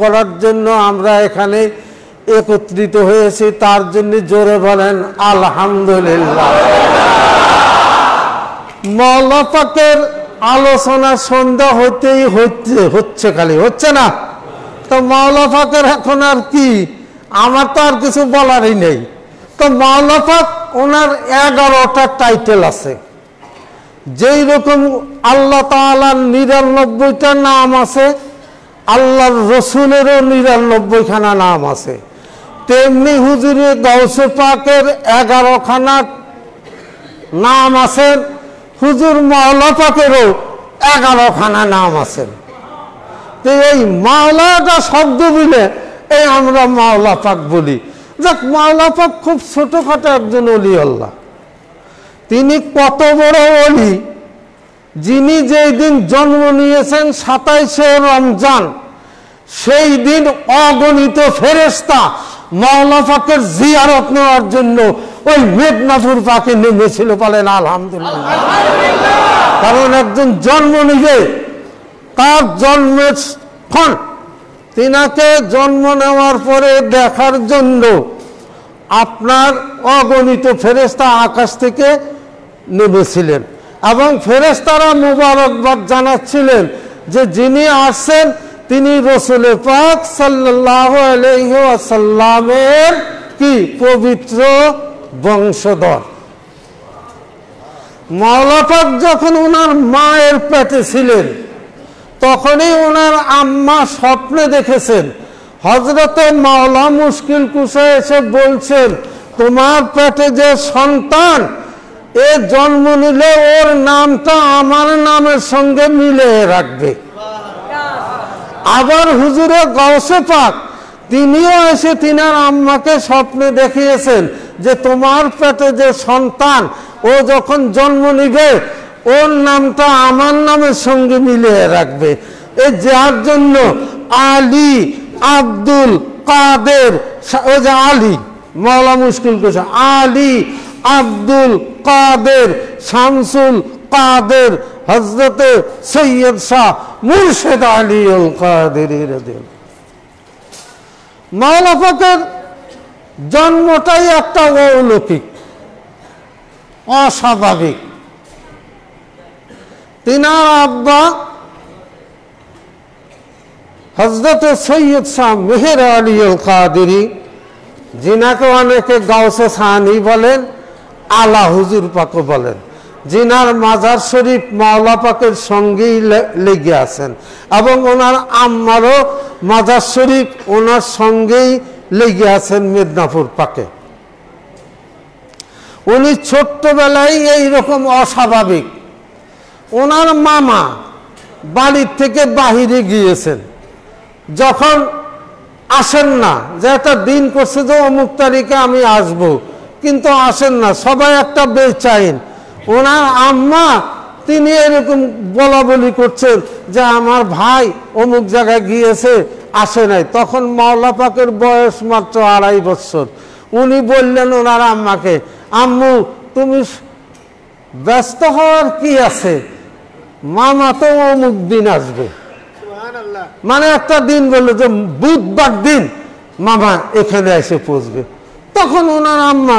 করার জন্য আমরা এখানে একত্রিত হয়েছি, তার জন্য জোরে বলেন আলহামদুলিল্লাহ। মাওলা পাকের আলোচনা সন্ধ্যা হইতেই হচ্ছে, খালি হচ্ছে না তো। মাওলা পাকের এখন আর কি, আমার তো আর কিছু বলারই নেই। তো মাওলা পাক ওনার 11টা টাইটেল আছে। যেই রকম আল্লাহ তাআলার 99টা নাম আছে, আল্লাহর রসুলেরও 99খানা নাম আছে, তেমনি হুজুরে গাউসে পাকের 11খানা নাম আছে, হুজুর মাওলা পাকেরও 11খানা নাম আছে। তো এই মাওলাটা শব্দ দিলে এই আমরা মাওলা পাক বলি। যাক, মাওলা পাক খুব ছোটখাটো একজন ওলি আল্লাহ। তিনি কত বড় ওলি, যিনি যেই দিন জন্ম নিয়েছেন 27শে রমজান, সেই দিন অগণিত ফেরেশতা মাওলা পাকের জিয়ারত নেওয়ার জন্য ওই মেদিনাপুর পাকে নেমেছিল। বলেন আলহামদুলিল্লাহ। কারণ একজন জন্ম নিবে, তার জন্মের ক্ষণ, তিনাকে জন্ম নেওয়ার পরে দেখার জন্য আপনার অগণিত ফেরেশতা আকাশ থেকে নেমেছিলেন এবং ফেরেশতারা মুবারকবাদ জানাচ্ছিলেন যে যিনি আসছেন তিনি রাসূল পাক সাল্লাল্লাহু আলাইহি ওয়াসাল্লামের কি পবিত্র বংশধর। মাওলা পাক যখন ওনার মায়ের পেটে ছিলেন, তখনই ওনার আম্মা স্বপ্নে দেখেছেন হযরতে মাওলা মুশকিল কুশা এসে বলছেন, তোমার পেটে যে সন্তান এ জন্ম নিলে ওর নামটা আমার নামের সঙ্গে মিলে রাখবে। আবার হুজুরে গাউসে পাক তিনিও এসে তিনার আম্মাকে স্বপ্নে দেখিয়েছেন যে তোমার পেটে যে সন্তান ও যখন জন্ম নিবে ওর নামটা আমার নামের সঙ্গে মিলিয়ে রাখবে। এই যার জন্য আলী, আব্দুল কাদের, ওই যে আলী মাওলা মুশকিল কুশা, আলী, আব্দুল কাদের, শামসুল কাদের, হযরতে সৈয়দ শাহ মুর্শিদ আলী আল কাদেরী রাদিয়াল্লাহু। মাওলা পাকের জন্মটাই একটা অলৌকিক, অস্বাভাবিক। তিনার আব্বা হযরতে সৈয়দ শাহ মেহের আলী আল কাদেরী, যিনাকে অনেকে গাউসে সানি বলেন, আলা হুজুর পাকও বলেন, যিনার মাজার শরীফ মাওলা পাকের সঙ্গেই লেগে আছেন এবং ওনার আম্মারও মাজার শরীফ ওনার সঙ্গেই লেগে আছেন মেদিনাপুর পাকে। উনি ছোট্টবেলায় এইরকম অস্বাভাবিক। ওনার মামা বাড়ির থেকে বাহিরে গিয়েছেন, যখন আসেন না, যে একটা দিন করছে যে অমুক তারিখে আমি আসব, কিন্তু আসেন না, সবাই একটা বেচাইন। ওনার আম্মা তিনি এরকম বলা বলি করছেন যে আমার ভাই অমুক জায়গায় গিয়েছে, আসে নাই। তখন মাওলা পাকের বয়স মাত্র 2.5 বছর। উনি বললেন ওনার আম্মাকে, আম্মু তুমি ব্যস্ত হওয়ার কি আছে, মামা তো অমুক দিন আসবে। মানে একটা দিন বললো যে বুধবার দিন মামা এখানে এসে পৌঁছবে। তখন ওনার আম্মা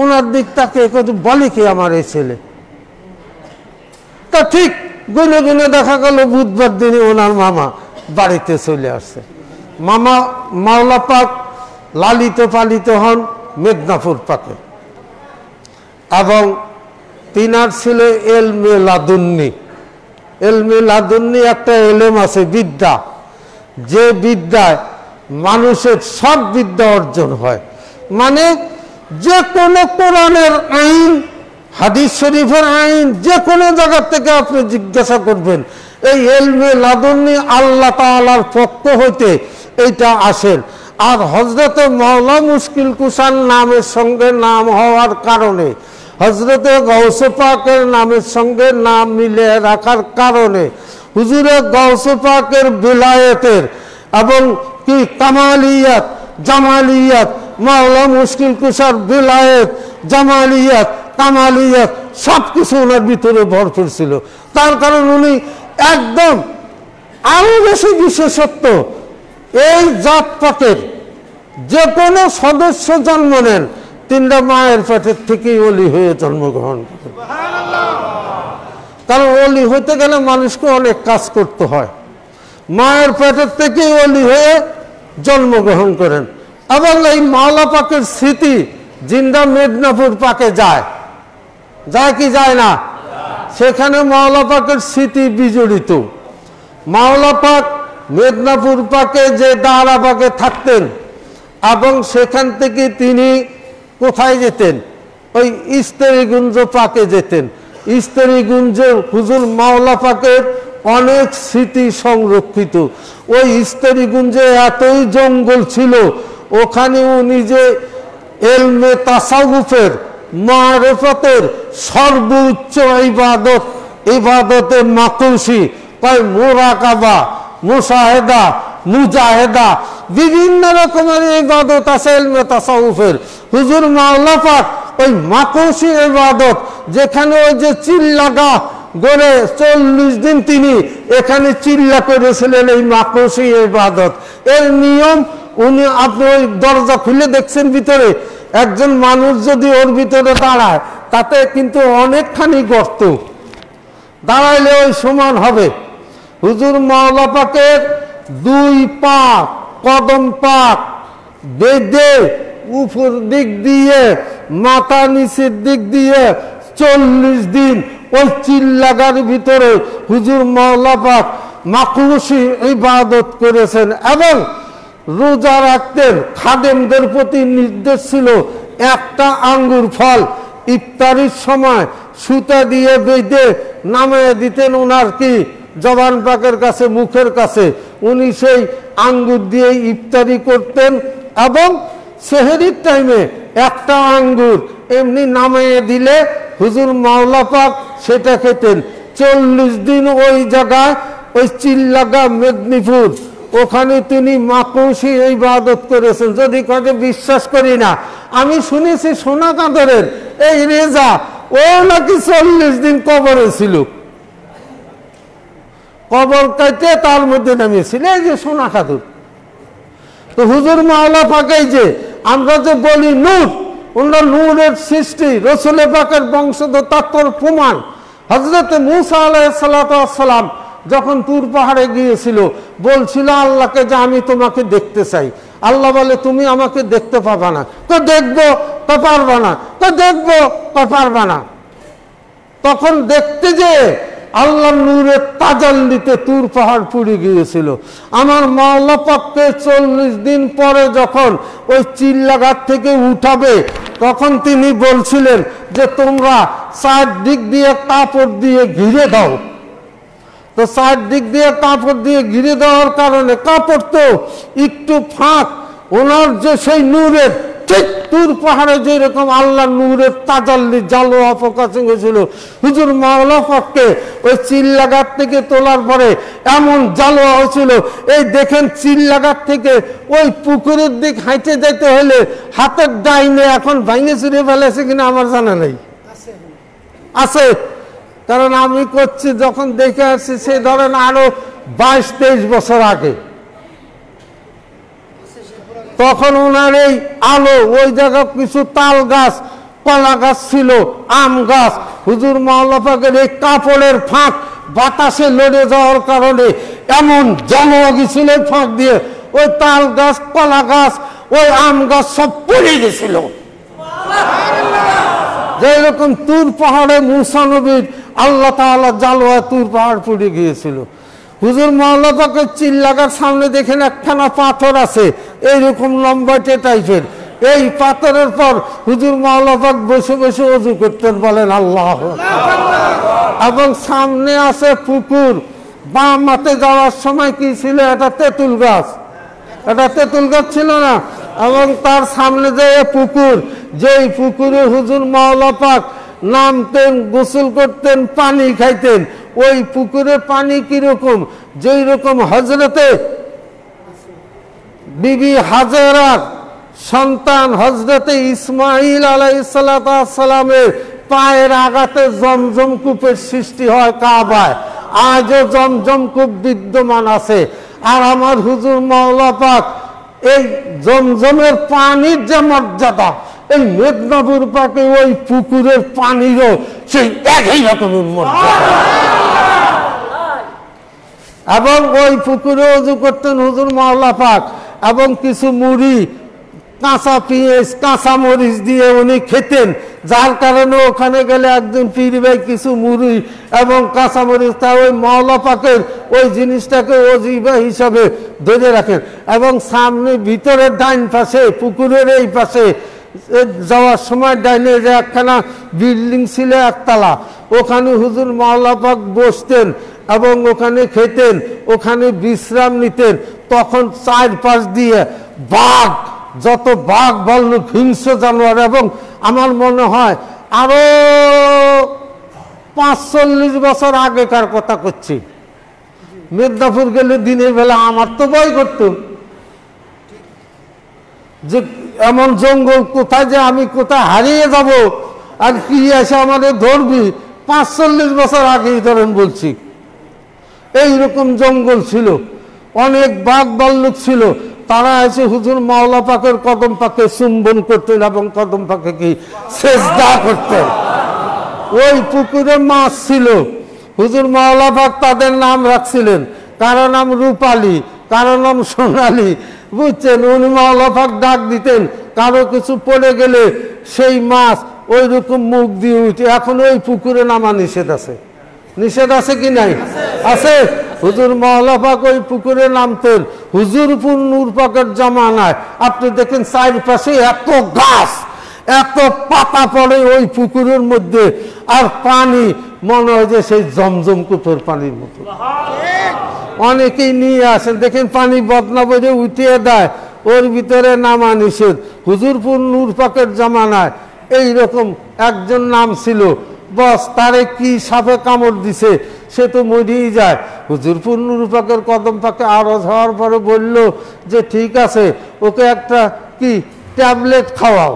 ওনার দিক তাকে বলে কি আমার এই ছেলে, তা ঠিক গুনে গুনে দেখা গেল বুধবার দিনে ওনার মামা বাড়িতে চলে আসছে। মামা মাওলা পাক লালিত পালিত হন মেদিনাপুর পাকে এবং তিনার ছিল এলমে লাদুন্নি। এলমে লাদুন্নি একটা এলেম আছে, বিদ্যা, যে বিদ্যায় মানুষের সব বিদ্যা অর্জন হয়। মানে যে কোনো কোরআনের আইন, হাদিস শরীফের আইন, যে কোনো জায়গা থেকে আপনি জিজ্ঞাসা করবেন, এই এলমে লাদুন্নি আল্লাহ তাআলার পক্ষ হইতে এইটা আসেন। আর হযরতে মাওলা মুশকিল কুশার নামের সঙ্গে নাম হওয়ার কারণে, হযরতে গাউসে পাকের নামের সঙ্গে নাম মিলে রাখার কারণে হুজুরে গাউসে পাকের বিলায়েতের এবং কি কামালিয়াত, জামালিয়াত, মাওলা মুশকিল কুশার বিলায়েত, জামালিয়াত, কামালিয়াত সব কিছু ওনার ভিতরে ভরপুর ছিল। তার কারণ উনি একদম আরো বেশি বিশেষত্ব এই জাত পাকের যে কোনো সদস্য জন্ম নেন, তিনটা মায়ের পেটের থেকেই অলি হয়ে জন্মগ্রহণ করেন। কারণ অলি হতে গেলে মানুষকে অনেক কাজ করতে হয়। মায়ের পেটের থেকেই অলি হয়ে জন্মগ্রহণ করেন। এবং এই মাওলা পাকের স্মৃতি জিন্দা মেদিনীপুর পাকে যায়, যায় কি যায় না? সেখানে মাওলা পাকের স্মৃতি বিজড়িত। মাওলা পাক মেদিনীপুর পাকে যে দাঁড়া পাকে থাকতেন এবং সেখান থেকে তিনি কোথায় যেতেন? ওই ইস্তেরিগুঞ্জ পাকে যেতেন। ইস্তেরিগুঞ্জ হুজুর মাওলা পাকের অনেক স্মৃতি সংরক্ষিত। ওই ইস্তেরিগুঞ্জে এতই জঙ্গল ছিল, ওখানে উনি যে এলমে তাসাউফের মারিফতের সর্বোচ্চ ইবাদত, ইবাদতে মাকুশি, কয় মুরাকাবা, মুশাহেদা, মুজাহেদা, বিভিন্ন রকমের ইবাদত আছে এলমে তাসাউফের। হুজুর মাওলা পাক ওই মাকুশি ইবাদত, যেখানে ওই যে চিল্লাগা গড়ে 40 দিন তিনি এখানে চিল্লা করেছিলেন, এই মাকুশি ইবাদত এর নিয়ম উনি, আপনি ওই দরজা খুলে দেখছেন ভিতরে একজন মানুষ যদি ওর ভিতরে দাঁড়ায়, তাতে কিন্তু অনেকখানি গর্ত, দাঁড়াইলে ওই সমান হবে। হুজুর মাওলা পাকের 2 পা কদম পাক বেঁধে উপর দিক দিয়ে মাথা নিচের দিক দিয়ে 40 দিন ওই চিল্লাগার ভিতরে হুজুর মাওলা পাক মাকুশি ইবাদত করেছেন। এবং রোজা রাখতেন। খাদেমদের প্রতি নির্দেশ ছিল একটা আঙ্গুর ফল ইফতারির সময় সুতা দিয়ে বেঁধে নামিয়ে দিতেন ওনার কি জবান পাকের কাছে, মুখের কাছে। উনি সেই আঙ্গুর দিয়ে ইফতারি করতেন এবং সেহরির টাইমে একটা আঙ্গুর এমনি নামিয়ে দিলে হুজুর মাওলা পাক সেটা খেতেন। 40 দিন ওই জায়গায়, ওই চিল্লাগা মেদিনীপুর, ওখানে তিনি মাকুশি ইবাদত করেছেন। যদি কাউকে বিশ্বাস করি না, আমি শুনেছি সোনা কাঁদরের এই রেজা ও নাকি 40 দিন কবরে ছিল, কবর কাইতে তার মধ্যে নামিয়েছিল, এই যে সোনা কাঁদর। তো হুজুর মাওলা পাকেই যে আমরা যে বলি নূর, ওনার নূরের সৃষ্টি, রসুল পাকের বংশধর, তার প্রমাণ। হযরতে মূসা আলাইহিস সালাতু ওয়াস সালাম যখন তুর পাহাড়ে গিয়েছিল, বলছিল আল্লাহকে যে আমি তোমাকে দেখতে চাই। আল্লাহ বলে তুমি আমাকে দেখতে পাবা না। তো দেখবো, তো পারবা না, তো দেখবো, তো পারবা না। তখন দেখতে যে আল্লাহর নূরের তাজাল্লিতে তুর পাহাড় পুড়ে গিয়েছিল। আমার মাওলা পাককে 40 দিন পরে যখন ওই চিল্লাঘাট থেকে উঠাবে, তখন তিনি বলছিলেন যে তোমরা 4 দিক দিয়ে কাপড় দিয়ে ঘিরে দাও। তো 4 দিক দিয়ে কাপড় দিয়ে ঘিরে দেওয়ার কারণে কাপড় তো একটু ফাঁক, ওনার যে সেই নূরের ঠিক তুর পাহাড়ে যেরকম আল্লাহ নূরের তাজাল্লি জালো প্রকাশিত হয়েছিল, হুজুর মাওলা পাককে ওই চিল্লাঘাট থেকে তোলার পরে এমন জালো হয়েছিল। এই দেখেন চিল্লাঘাট থেকে ওই পুকুরের দিক হাঁটে যেতে হলে হাতের ডাইনে এখন ভাঙে চুরে ফেলেছে কিনা আমার জানা নেই, আছে। কারণ আমি করছি যখন দেখে আসছি, সে ধরেন আরো 22-23 বছর আগে, তখন ওনার এই আলো, ওই জায়গা কিছু তাল গাছ, কলা গাছ ছিল, আম গাছ। হুজুর মাওলা পাকের এই কাপড়ের ফাঁক বাতাসে লড়ে যাওয়ার কারণে এমন জমা গেছিল ফাঁক দিয়ে, ওই তাল গাছ, কলা গাছ, ওই আম গাছ সব পড়ে গেছিল। যেরকম তুর পাহাড়ে মূসা নবীর আল্লাহ তাআলা জালোয়া তুর পাহাড় পড়ে গিয়েছিল। হুজুর মাওলা পাকের চিল্লাগার সামনে দেখেন একখানা পাথর আছে, এইরকম লম্বাটে টাইপের। এই পাথরের পর হুজুর মাওলা পাক বসে বসে ওযু করতেন, বলেন আল্লাহ। এবং সামনে আছে পুকুর। বাম হাতে যাওয়ার সময় কি ছিল? এটা তেঁতুল গাছ, এটা তেঁতুল গাছ ছিল না। এবং তার সামনে যে পুকুর, যেই পুকুরে হুজুর মাওলা পাক নামতেন, গোসল করতেন, পানি খাইতেন। ওই পুকুরে পানি কিরকম? যেই রকম হজরতে বিবি হাজেরার সন্তান হজরতে ইসমাইল আলাইহিস সালামের পায়ের আঘাতে জমজম কূপের সৃষ্টি হয় কাবায়। আজও জমজম কূপ বিদ্যমান আছে। আর আমার হুজুর মাওলা পাক এই জমজমের পানির যে মর্যাদা, এই মেদিনীপুর পাকে ওই পুকুরের পানিরও সেই একই রকমের মর্যাদা। এবং ওই পুকুরে ওযু করতেন হুজুর মাওলা পাক, এবং কিছু মুড়ি, কাঁচা পেঁয়াজ, কাঁচা মরিচ দিয়ে উনি খেতেন, যার কারণে ওখানে গেলে একজন পীর ভাই কিছু মুড়ি এবং কাঁচা মরিচ, তা ওই মাওলা পাকের ওই জিনিসটাকে ওজিফা হিসাবে ধরে রাখেন। এবং সামনে ভিতরের ডাইন পাশে, পুকুরের এই পাশে যাওয়ার সময় ডাইনে যে একখানা বিল্ডিং ছিল একতলা, ওখানে হুজুর মাওলা পাক বসতেন এবং ওখানে খেতেন, ওখানে বিশ্রাম নিতেন। তখন চারপাশ দিয়ে বাঘ, যত বাঘ ভাল্লুক, হিংস্র জানোয়ার, এবং আমার মনে হয় আরো 45 বছর আগেকার কথা করছি, মেদিনীপুর গেলে দিনের বেলা আমার তো ভয় করত যে এমন জঙ্গল কোথায় যে আমি কোথায় হারিয়ে যাব আর কি এসে আমাদের ধরবি। 45 বছর আগেই ধরেন বলছি, এইরকম জঙ্গল ছিল, অনেক বাঘ ভাল্লুক ছিল। তারা এসে হুজুর মাওলা পাকের কদম পাকে চুম্বন করতেন এবং কদম পাকে কি সেজদা করতেন। ওই পুকুরে মাছ ছিল, হুজুর মাওলা পাক তাদের নাম রাখছিলেন, কারো নাম রূপালী, কারো নাম সোনালী, বুঝছেন। উনি মাওলা পাক ডাক দিতেন, কারো কিছু পড়ে গেলে সেই মাছ ওই রকম মুখ দিয়ে উঠে। এখন ওই পুকুরে নামা নিষেধ আছে, নিষেধ আছে কি নাই? আছে। হুজুর মাওলা পাক ওই পুকুরে নামতেন হুজুরপুর নূর পাকের জামানায়। আপনি দেখেন চারপাশে এত গাছ, এত পাতা পড়ে ওই পুকুরের মধ্যে, আর পানি মনে হয় যে সেই জমজম কূপের পানির মতো। অনেকেই নিয়ে আসেন, দেখেন পানি বদনা বলে উঠিয়ে দেয়, ওর ভিতরে নামা নিষেধ। হুজুরপুর নূর পাকের জামানায় এইরকম একজন নাম ছিল, বস তারে কি সাপে কামড় দিছে, সে তো মরেই যায়। হুজুরপুর নূর পাকের কদম পাকে আরজ হওয়ার পরে বলল যে ঠিক আছে, ওকে একটা কি ট্যাবলেট খাওয়াও।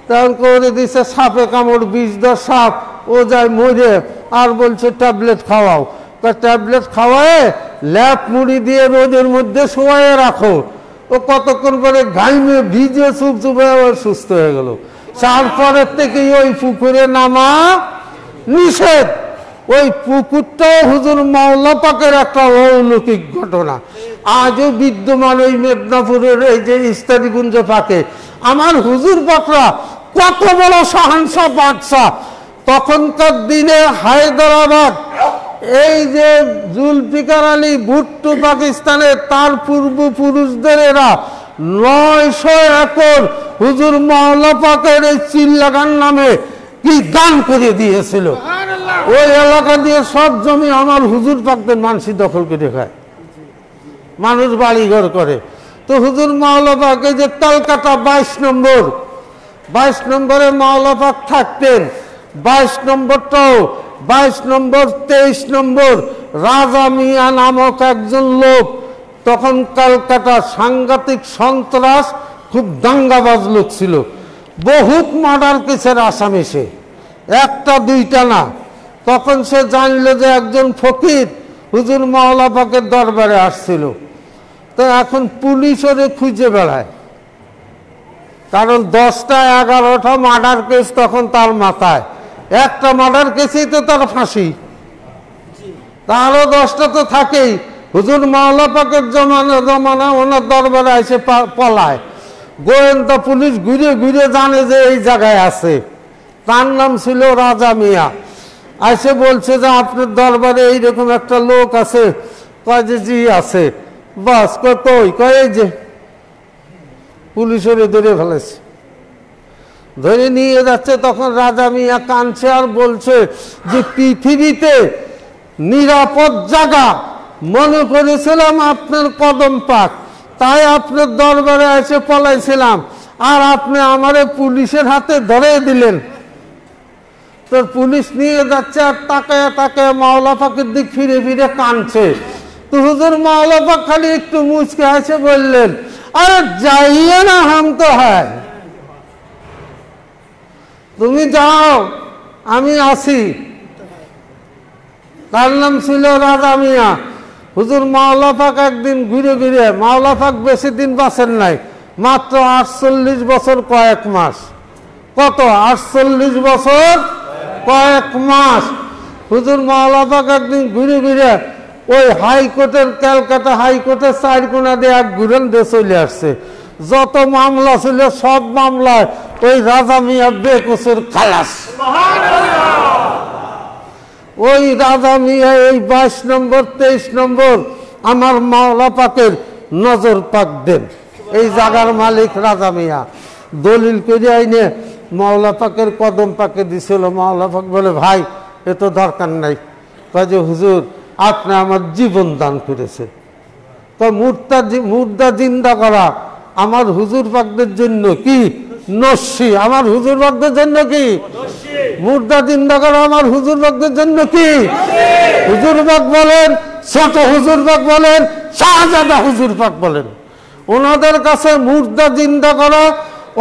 তখন করে দিছে সাপে কামড়, 20-10 সাপ, ও যায় মরে, আর বলছে ট্যাবলেট খাওয়াও। ট্যাবলেট খাওয়ায় ল্যাপ মুড়ি দিয়ে রোদের মধ্যে শোয়ায় রাখো। ও কতক্ষণ পরে ঘাইমে ভিজে চুপ চুপে সুস্থ হয়ে গেল। তারপরের থেকেই ওই পুকুরে নামা নিষেধ। ওই পুকুরটাও হুজুর মাওলা পাকের একটা অলৌকিক ঘটনা, আজও বিদ্যমান ওই মেদিনীপুরের এই যে ইস্তারিগুঞ্জ পাকে। আমার হুজুর পাকরা কত বড় শাহানশাহ বাদশাহ। তখনকার দিনে হায়দ্রাবাদ, এই যে জুলফিকার আলী ভুট্টো পাকিস্তানের, তার পূর্বপুরুষদের এরা 900 একর হুজুর মাওলা পাকের এই চিল্লাগান নামে কি দান করে দিয়েছিল। ওই এলাকা দিয়ে সব জমি আমার হুজুর পাকদের মানসি দখল করে খায়, মানুষ বাড়িঘর করে। তো হুজুর মাওলা পাক এই যে কলকাতা 22 নম্বরে মাওলা পাক থাকতেন। 22 নম্বরটাও 22 নম্বর 23 নম্বর রাজা মিয়া নামক একজন লোক, তখন কলকাতা সাংঘাতিক সন্ত্রাস, খুব দাঙ্গাবাজ লোক ছিল, বহুত মার্ডার কেসের আসামি সে, একটা দুইটা না। তখন সে জানলো যে একজন ফকির হুজুর মাওলা পাকের দরবারে আসছিল। তো এখন পুলিশ ওরে খুঁজে বেড়ায়, কারণ 10টা 11টা মার্ডার কেস তখন তার মাথায়। একটা মার্ডার কেসেই তো তার ফাঁসি, তারও 10টা তো থাকেই। হুজুর মাওলা পাকের জমানা ওনার দরবারে এসে পলায়। গোয়েন্দা পুলিশ ঘুরে ঘুরে জানে যে এই জায়গায় আছে। তার নাম ছিল রাজা মিয়া। এসে বলছে যে আপনার দরবারে এইরকম একটা লোক আছে। কয় যে জি আছে। বাস কই? কয় এই যে। পুলিশের ধরে ফেলেছে, ধরে নিয়ে যাচ্ছে। তখন রাজা মিয়া কাঁদছে আর বলছে যে পৃথিবীতে নিরাপদ জায়গা মনে করেছিলাম আপনার কদম পাক, তাই আপনার দরবারে এসে পলাইছিলাম, আর আপনি আমারে পুলিশের হাতে ধরে দিলেন। তো পুলিশ নিয়ে যাচ্ছে আর তাকায় তাকায় মাওলা পাকের দিক ফিরে ফিরে কাঁদছে। তো হুজুর মাওলা পাক খালি একটু মুচকে এসে বললেন, আরে যাইয়ে না, হাম তো হ্যাঁ, তুমি যাও, আমি আসি। তার নাম ছিল রাজা মিয়া। হুজুর মাওলা পাক একদিন ঘুরে ঘুরে, মাওলা পাক বেশি দিন বাঁচেন নাই, মাত্র 48 বছর কয়েক মাস। কত? 48 বছর কয়েক মাস। হুজুর মাওলা পাক একদিন ঘুরে ঘুরে ওই হাইকোর্টের, ক্যালকাটা হাইকোর্টের 4 কোনা দিয়ে এক ঘুরেন দিয়ে চলে আসছে। যত মামলা ছিল সব মামলায় ওই রাজা মিয়া বেকসুর খালাস। ওই রাজা মিয়া এই 22 নম্বর 23 নম্বর আমার মাওলা পাকের নজর পাক দেন। এই জায়গার মালিক রাজা মিয়া দলিল করে আইনে মাওলা পাকের কদম পাকে দিছিল। মাওলা পাক বলে, ভাই এ তো দরকার নাই। কাজে হুজুর আপনি আমার জীবন দান করেছে, তো মুর্দা জিন্দা করা আমার হুজুর পাকদের জন্য কি নস্যি, আমার হুজুর পাকদের জন্য কি মুর্দা জিন্দা করা আমার হুজুর পাকদের জন্য কি। হুজুর পাক বলেন, ছোট হুজুর পাক বলেন, শাহজাদা হুজুর পাক বলেন, ওনাদের কাছে মুর্দা জিন্দা করা,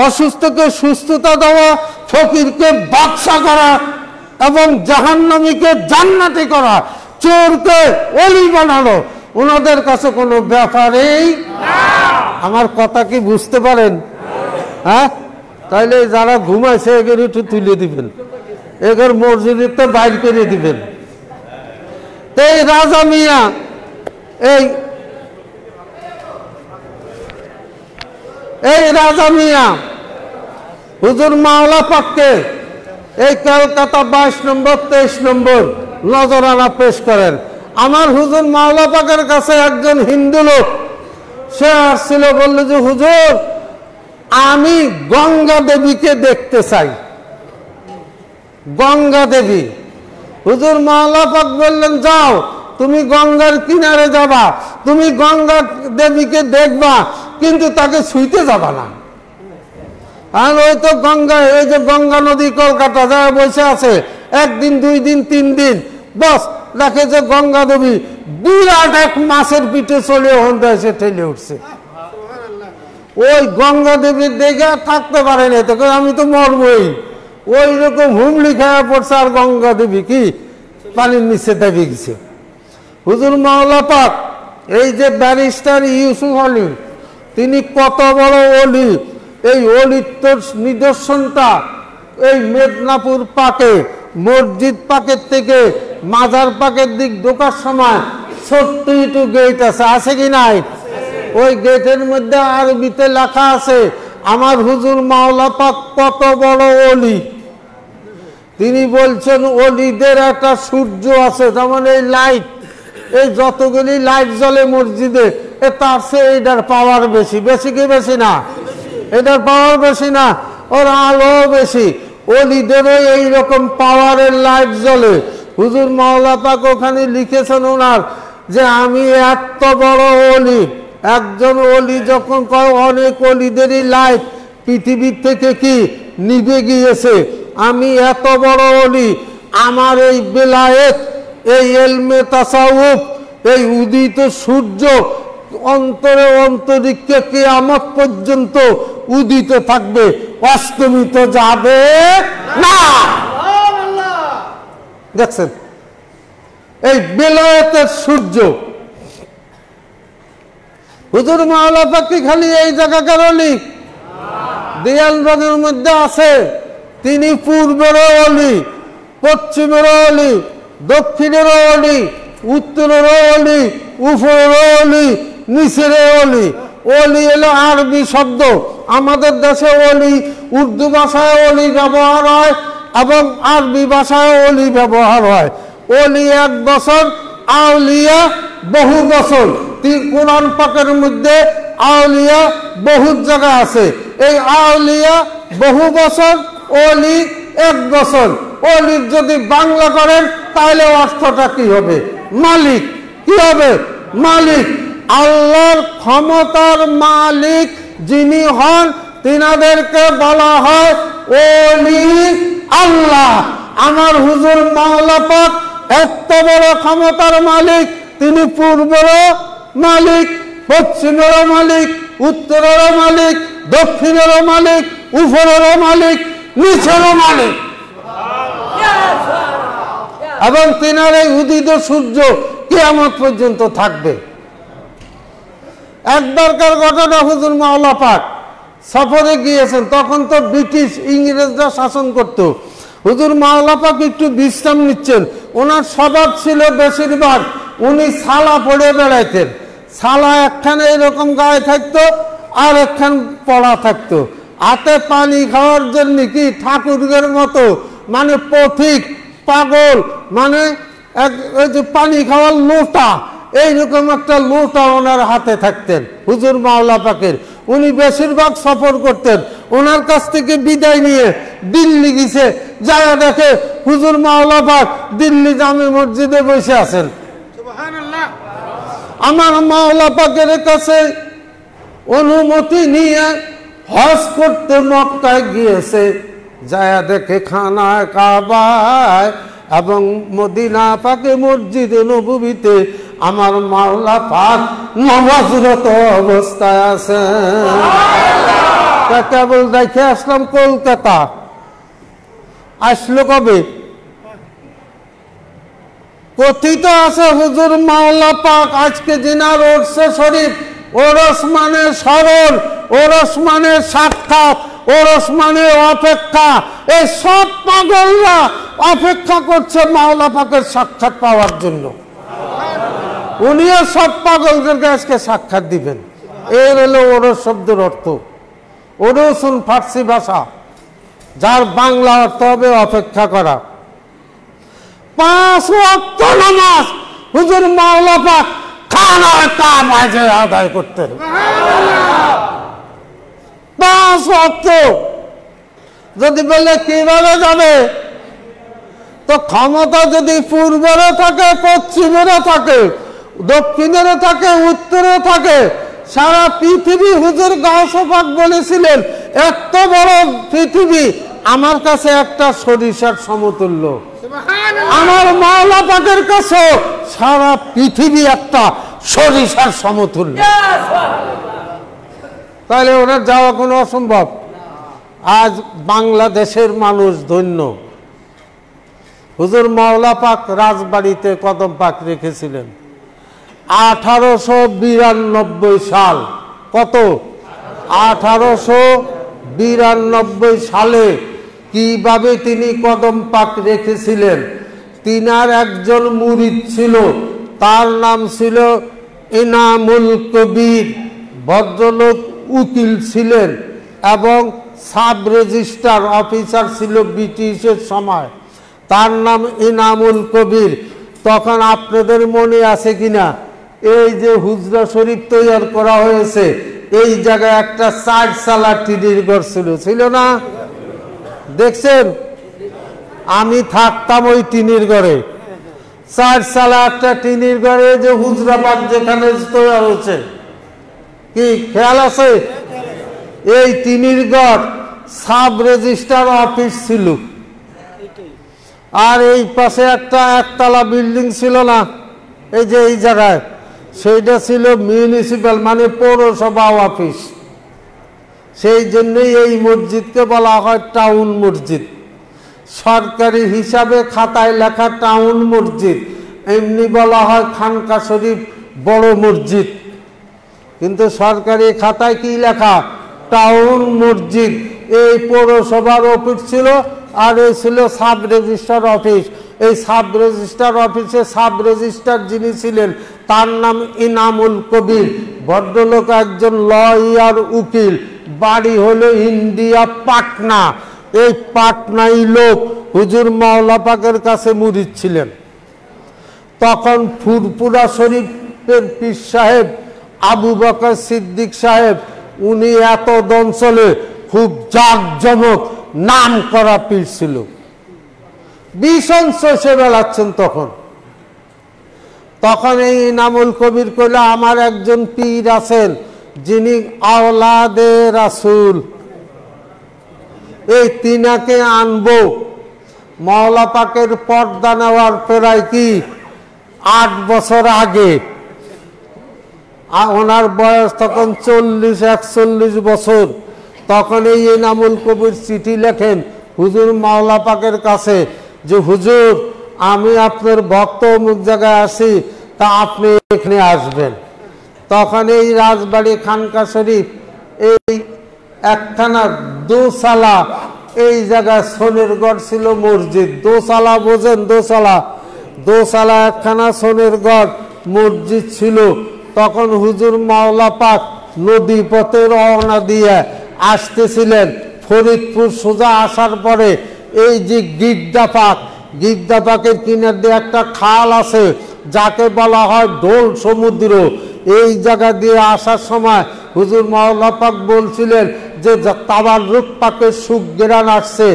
অসুস্থকে সুস্থতা দেওয়া, ফকিরকে বাদশা করা এবং জাহান্নামীকে জান্নাতি করা, চোরকে ওলি বানানো ওনাদের কাছে কোনো ব্যাপারেই না। আমার কথা কি বুঝতে পারেন? হ্যাঁ, তাইলে যারা ঘুমাইছে এগুলো একটু তুলে দিবেন, এগুর মসজিদে তো বাইর করে দিবেন। এই রাজা মিয়া এই রাজা মিয়া হুজুর মাওলা পাককে এই কলকাতা 22 নম্বর 23 নম্বর নজরানা পেশ করেন। আমার হুজুর মাওলা পাকের কাছে একজন হিন্দু লোক সে আসছিল, বলল যে হুজুর আমি গঙ্গা দেবীকে দেখতে চাই। গঙ্গা দেবী। হুজুর মাওলা পাক বললেন, যাও তুমি গঙ্গার কিনারে যাবা, তুমি গঙ্গা দেবীকে দেখবা, কিন্তু তাকে ছুঁইতে যাবা না। আর ওই তো গঙ্গা, এই যে গঙ্গা নদী কলকাতা যারা বসে আছে, 1 দিন 2 দিন 3 দিন বস দেখে যে গঙ্গা দেবী বিরাট এক মাছের পিঠে চলে হন্ডা এসে ঠেলে উঠছে। ওই গঙ্গা দেবীর দেখে থাকতে পারে না, তো আমি তো মরবই। ওই রকম হুমলি খাওয়া পড়ছে, আর গঙ্গা দেবী কি পানির নিচে দাবি গেছে। হুজুর মাওলা পাক এই যে ব্যারিস্টার ইউসুফ আলী, তিনি কত বড় ওলি। এই অলিত্বর নিদর্শনটা এই মেদিনীপুর পাকে, মসজিদ পাকের থেকে মাজার পাকের দিক ঢোকার সময় ছোট্ট একটু গেট আছে কি নাই? ওই গেটের মধ্যে আরবিতে লেখা আছে আমার হুজুর মাওলা পাক কত বড় ওলি। তিনি বলছেন ওলিদের একটা সূর্য আছে, যেমন এই লাইট, এই যতগুলি লাইট জ্বলে মসজিদে, তার চেয়ে এটার পাওয়ার বেশি। বেশি কি বেশি না? এটার পাওয়ার বেশি না, ওর আলো বেশি। ওলিদেরও এইরকম পাওয়ারের লাইট জ্বলে। হুজুর মাওলা পাক ওখানে লিখেছেন ওনার যে আমি এত বড় ওলি। একজন ওলি যখন কয় অনেক ওলিদেরই লাইট পৃথিবীর থেকে কি নিভে গিয়েছে, আমি এত বড় ওলি, আমার এই বেলায়েত, এই এলমে তাসাউফ, এই উদিত সূর্য অন্তরে অন্তরিক্ষে কিয়ামত পর্যন্ত উদিত থাকবে, অস্তমিত যাবে না। দেখছেন এই বেলায়েতের সূর্য। হুজুর মাওলা পাক কি খালি এই জায়গাকার ওলি? দেয়ালবাগের মধ্যে আছে, তিনি পূর্বেরও ওলি, পশ্চিমেরও ওলি, দক্ষিণেরও ওলি, উত্তরেরও ওলি, উপরেরও ওলি, নিচেরও ওলি। ওলি এলো আরবি শব্দ। আমাদের দেশে ওলি উর্দু ভাষায় ওলি ব্যবহার হয় এবং আরবি ভাষায় ওলি ব্যবহার হয়। ওলি 1 বছর, আউলিয়া বহু বছর। কোরআন পাকের মধ্যে আউলিয়া বহু জায়গা আছে। এই আউলিয়া বহু বছর, ওলি 1 বছর। ওলির যদি বাংলা করেন তাহলে অর্থটা কি হবে? মালিক। কি হবে? মালিক। আল্লাহর ক্ষমতার মালিক যিনি হন তিনাদেরকে বলা হয় ওলি আল্লাহ। আমার হুজুর মাওলা পাক এত বড় ক্ষমতার মালিক, তিনি পূর্বেরও মালিক, পশ্চিমেরও মালিক, উত্তরেরও মালিক, দক্ষিণেরও মালিক, উপরেরও মালিক, নিচেরও মালিক। এবং তিনার এই উদিত সূর্য কিয়ামত পর্যন্ত থাকবে। একবারকার ঘটনা, হুজুর মাওলা পাক সফরে গিয়েছেন, তখন তো ব্রিটিশ ইংরেজরা শাসন করত। হুজুর মাওলা পাক একটু বিশ্রাম নিচ্ছেন। ওনার স্বভাব ছিল বেশিরভাগ উনি ছালা পরে বেড়াইতেন। ছালা একখানে এরকম গায়ে থাকতো, আর একখান পড়া থাকতো। হাতে পানি খাওয়ার জন্য কি ঠাকুরের মতো মানে পথিক পাগল, মানে ওই যে পানি খাওয়ার লোটা, এইরকম একটা লোটা ওনার হাতে থাকতেন হুজুর মাওলা পাকের। উনি বেশিরভাগ সফর করতেন। ওনার কাছ থেকে বিদায় নিয়ে দিল্লি গেছে, যায় দেখে হুজুর মাওলা পাক দিল্লি জামে মসজিদে বসে আছেন। আমার মাওলা পাকের কাছে অনুমতি নিয়ে হজ করতে মক্কায় গিয়েছে, যায় দেখে খানায় কাবায় এবং মদিনা পাকে মসজিদে নববীতে আমার মাওলা পাক নামাজরত অবস্থায় আছে। কেবল দেখে আসলাম কলকাতা, আসলো কবে? কথিত আছে হুজুর মাওলা পাক আজকে জিনার ওরসে শরীফ, ওরস মানে স্মরণ, ওরস মানে সাক্ষাৎ, ওরস মানে অপেক্ষা। এই সব পাগলরা অপেক্ষা করছে মাওলা পাকের সাক্ষাৎ পাওয়ার জন্য। উনিও সব পাগলদেরকে আজকে সাক্ষাৎ দিবেন। এর হলো ওরস শব্দের অর্থ। ওরসুন ফার্সি ভাষা, যার বাংলা অর্থ হবে অপেক্ষা করা। 5 ওয়াক্ত নামাজ হুজুর মাওলা পাক খানায় কাবায় যে আদায় করতেন। 5 ওয়াক্ত। যদি বলে কিভাবে যাবে, তো ক্ষমতা যদি পূর্বেরও থাকে, পশ্চিমেরও থাকে, দক্ষিণেরও থাকে, উত্তরেও থাকে, সারা পৃথিবী হুজুর গাউস পাক বলেছিলেন এত বড় পৃথিবী আমার কাছে একটা সরিষার সমতুল্য। আমার মাওলা পাকের কাছে সারা পৃথিবী একটা সরিষার সমতুল্য। তাহলে ওনার যাওয়া কোনো অসম্ভব। আজ বাংলাদেশের মানুষ ধন্য। হুজুর মাওলা পাক রাজবাড়িতে কদম পাক রেখেছিলেন 1892 সাল। কত? 1892 সালে কিভাবে তিনি কদম পাক রেখেছিলেন? তিনার একজন মুরিদ ছিল, তার নাম ছিল ইনামুল কবির। ভদ্রলোক উকিল ছিলেন এবং সাব রেজিস্ট্রার অফিসার ছিল ব্রিটিশের সময়। তার নাম ইনামুল কবির। তখন আপনাদের মনে আছে কিনা, এই যে হুজরা শরীফ তৈরি করা হয়েছে, এই জায়গায় একটা 4 চালা টিনের ঘর ছিল, ছিল না? দেখছেন? আমি থাকতাম ওই টিনের ঘরে। 4 চালা একটা টিনের ঘরে যে হুজরা পাক যেখানে তৈরি হয়েছে, কি খেয়াল আছে? এই টিনের ঘর সাব রেজিস্ট্রার অফিস ছিল। আর এই পাশে একটা একতলা বিল্ডিং ছিল না, এই যে এই জায়গায়, সেইটা ছিল মিউনিসিপ্যাল মানে পৌরসভা অফিস। সেই জন্যই এই মসজিদকে বলা হয় টাউন মসজিদ। সরকারি হিসাবে খাতায় লেখা টাউন মসজিদ, এমনি বলা হয় খানকা শরীফ বড় মসজিদ, কিন্তু সরকারি খাতায় কি লেখা? টাউন মসজিদ। এই পৌরসভার অফিস ছিল, আর এই ছিল সাব রেজিস্ট্রার অফিস। এই সাব রেজিস্ট্রার অফিসে সাব রেজিস্ট্রার যিনি ছিলেন তার নাম ইনামুল কবির। ভদ্রলোক একজন লয়ার উকিল, বাড়ি হলো ইন্ডিয়া পাটনা। এই পাটনাই লোক হুজুর মাওলা পাকের কাছে মুরিদ ছিলেন। তখন ফুরপুরা শরীফের পীর সাহেব আবু বকর সিদ্দিক সাহেব, উনি এত অঞ্চলে খুব জাঁকজমক নাম করা পীর ছিল। 20 অঞ্চলে বেড়াচ্ছেন তখন এই ইনামুল কবির কইল, আমার একজন পীর আছেন যিনি আওলাদে রাসূল, এই তিনাকে আনবো। মাওলা পাকের পর্দা নেওয়ার প্রায় কি 8 বছর আগে। ওনার বয়স তখন 40-41 বছর। তখন এই ইনামুল কবির চিঠি লেখেন হুজুর মাওলা পাকের কাছে যে হুজুর, আমি আপনার ভক্ত অমুক জায়গায় আসি, তা আপনি এখানে আসবেন। তখন এই রাজবাড়ি খানকা শরীফ এই একখানা দোসালা, এই জায়গায় সোনের গড় ছিল মসজিদ। দোসালা বোঝেন? দোসালা একখানা সোনের গড় মসজিদ ছিল। তখন হুজুর মাওলা পাক নদী পথে রওনা দিয়ে আসতেছিলেন। ফরিদপুর সোজা আসার পরে এই যে গিদ্দা পাকের কিনার দিয়ে একটা খাল আছে যাকে বলা হয় ঢোল সমুদ্র। এই জায়গা দিয়ে আসার সময় হুজুর মাওলা পাক বলছিলেন যে তাবাররুক পাকের সুঘ্রাণ আসছে,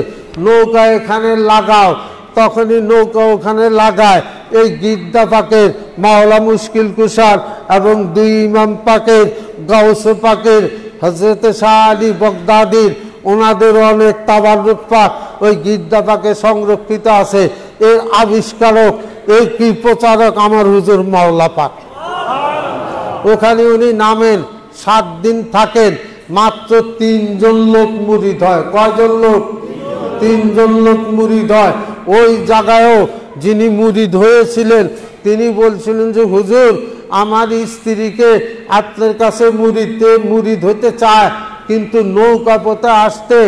নৌকা এখানে লাগাও। তখনই নৌকা ওখানে লাগায়। এই গিদ্দা পাকের মাওলা মুশকিল কুশার এবং দুই ইমাম পাকের গাউসে পাকের হযরতে শাহ আলী বগদাদীর ওনাদের অনেক তাবাররুক পাক ওই গিদ্দা পাকে সংরক্ষিত আছে। এর আবিষ্কারক, এই কি প্রচারক আমার হুজুর মাওলা পাক। ওখানে উনি নামেন, 7 দিন থাকেন, মাত্র 3 জন লোক মুরিদ হয়। কয়জন লোক? 3 জন লোক মুরিদ হয়। ওই জায়গায়ও যিনি মুরিদ হয়েছিলেন তিনি বলছিলেন যে হুজুর আমার স্ত্রীকে আপনার কাছে মুরিদ হতে চায়, কিন্তু নৌকা পথে আসতে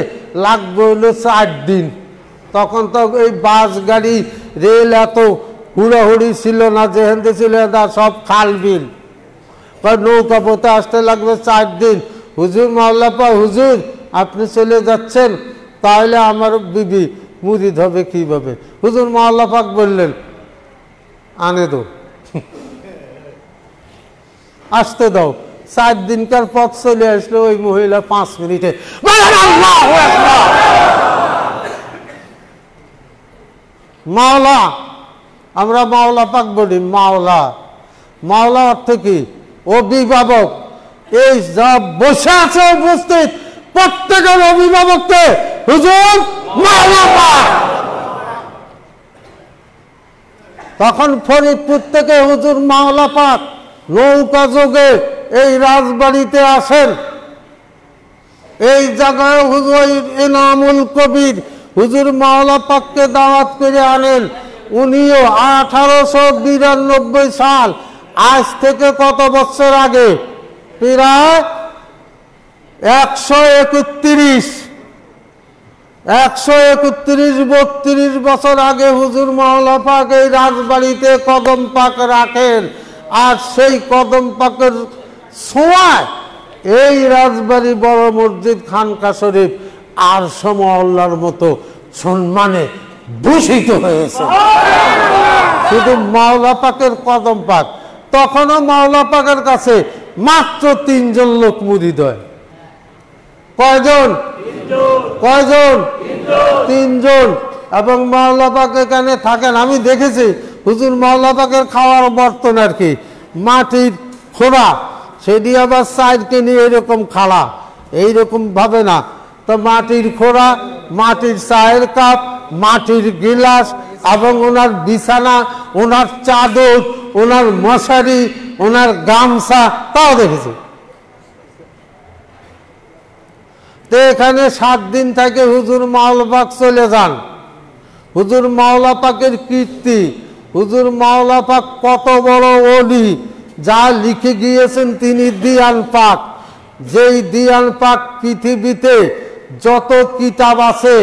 লাগবে হলো 4 দিন। তখন তো এই বাস গাড়ি রেল এত হুড়াহুড়ি ছিল না, যেখানে ছিল সব খাল বিল। নৌকা পথে আসতে লাগবে 4 দিন। হুজুর মাওলা পাক, হুজুর আপনি চলে যাচ্ছেন, তাহলে আমার বিবি মুরিদ হবে কিভাবে? হুজুর মাওলা পাক বললেন আনে দো, আসতে দাও। 4 দিনকার পথ চলে আসলো ওই মহিলা 5 মিনিটে। মাওলা, আমরা মাওলা পাক বলি মাওলা অর্থ কি? অভিভাবক। এই যা বসে আছে উপস্থিত প্রত্যেকের অভিভাবককে হুজুর মাওলা পাক। তখন ফরিদপুর থেকে হুজুর মাওলা পাক নৌকা যোগে এই রাজবাড়িতে আসেন। এই জায়গায় হুজুর ইনামুল কবির হুজুর মাওলা পাককে দাওয়াত করে আনেন। উনিও 1892 সাল, আজ থেকে কত বছর আগে? প্রায় 131-32 বছর আগে হুজুর মাওলা পাক এই রাজবাড়িতে কদম পাক রাখেন। আর সেই কদম পাকের ছোঁয়ায় এই রাজবাড়ি বড় মসজিদ খানকা শরীফ আর সমআল্লাহর মতো সম্মানে ভূষিত হয়েছে। শুধু মাওলা পাকের কদম পাক। তখনও মাওলা পাকের কাছে মাত্র 3 জন লোক মুরিদ হয়। কয়জন? 3 জন। এবং মাওলা পাক এখানে থাকেন। আমি দেখেছি হুজুর মাওলা পাকের খাওয়ার বর্তন আর কি মাটির খোড়া, সেটি আবার সাইডকে নিয়ে এরকম খাড়া, এইরকম ভাবে না তো মাটির খোড়া, মাটির চায়ের কাপ, মাটির গিলাস এবং ওনার বিছানা, ওনার চাদর, ওনার মশারি, ওনার গামছা, তাও দেখেছি। তো এখানে 7 দিন থেকে হুজুর মাওলা পাক চলে যান। হুজুর মাওলা পাকের কীর্তি, হুজুর মাওলা পাক কত বড় ওলি, যা লিখে গিয়েছেন তিনি দিয়ান পাক। যেই দিয়ান পাক পৃথিবীতে যত কিতাব আছে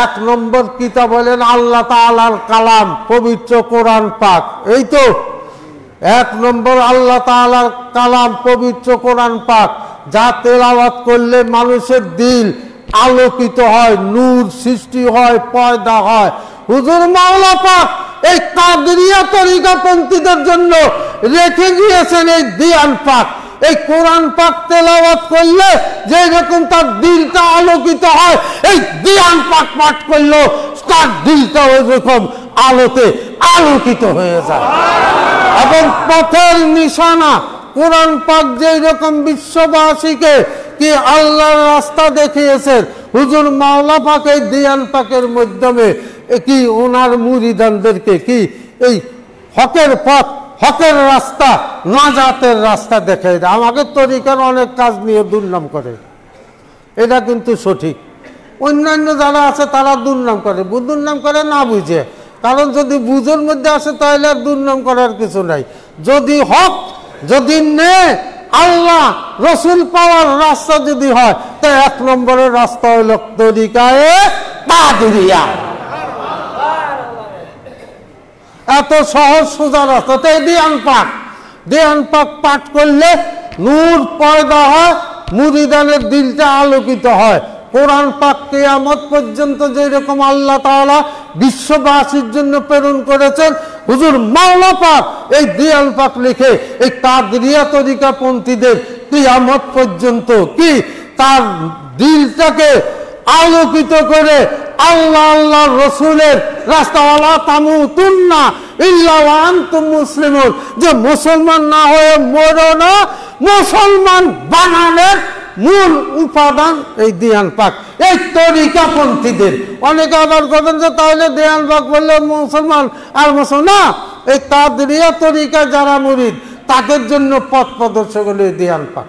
1 নম্বর কিতাব হলেন আল্লাহ তাআলার কালাম, পবিত্র কোরআন পাক। এই তো 1 নম্বর আল্লাহ তাআলার কালাম, পবিত্র কোরআন পাক, যা তেলাওয়াত করলে মানুষের দিল আলোকিত হয়, নূর সৃষ্টি হয়, পয়দা হয়। হুজুর মাওলা পাক এই কাদরিয়া তরিকাপন্থীদের জন্য রেখে গিয়েছেন এই দিয়ান পাক। এই কোরআন পাক তেলাওয়াত করলে যে রকম তার দিলটা আলোকিত হয়, এই দিয়ান পাক পাঠ করলেও তার দিলটা ওই রকম আলোতে আলোকিত হয়ে যায়। এবং পথের নিশানা কোরআন পাক যেই রকম বিশ্ববাসীকে কি আল্লাহর রাস্তা দেখিয়েছেন, হুজুর মাওলা পাক এই দিয়ান পাকের মাধ্যমে কি ওনার মুরিদানদেরকে কি এই হকের পথ, হকের রাস্তা, নাজাতের রাস্তা দেখাই দেয়। আমাদের তরিকার অনেক কাজ নিয়ে দুর্নাম করে, এটা কিন্তু সঠিক। অন্যান্য যারা আছে তারা দুর্নাম করে, দুর্নাম করে না বুঝে। কারণ যদি বুঝের মধ্যে আসে তাহলে আর দুর্নাম করার কিছু নাই। যদি হক, যদি নে আল্লাহ রসুল পাওয়ার রাস্তা যদি হয়, তো 1 নম্বরের রাস্তা হইল তরিকায়ে কাদেরিয়া। এত সহজ সোজা রাস্তা। তো দিয়ান পাক পাঠ করলে নূর পয়দা হয়, মুরিদানের দিলটা আলোকিত হয়। কোরআন পাক কিয়ামত পর্যন্ত যেরকম আল্লাহ তাআলা বিশ্ববাসীর জন্য প্রেরণ করেছেন, হুজুর মাওলা পাক এই দিয়ান পাক লিখে এই কাদরিয়া তরিকা পন্থীদের কিয়ামত পর্যন্ত কি তার দিলটাকে আলোকিত করে আল্লাহ আল্লাহ রসুলের রাস্তাওয়ালা তামুতুন্না ইল্লা ওয়া আনতুম মুসলিমুন, যে মুসলমান না হয়ে মরো না, মুসলমান বানানোর মূল উপাদান এই দিয়ান পাক, এই তরিকা পন্থীদের। অনেকে আবার বলেন যে তাহলে দিয়ান পাক বললে মুসলমান আর মুসলমান না, এই কাদরিয়া তরিকা যারা মুরিদ তাদের জন্য পথ প্রদর্শক হলো এই দিয়ান পাক।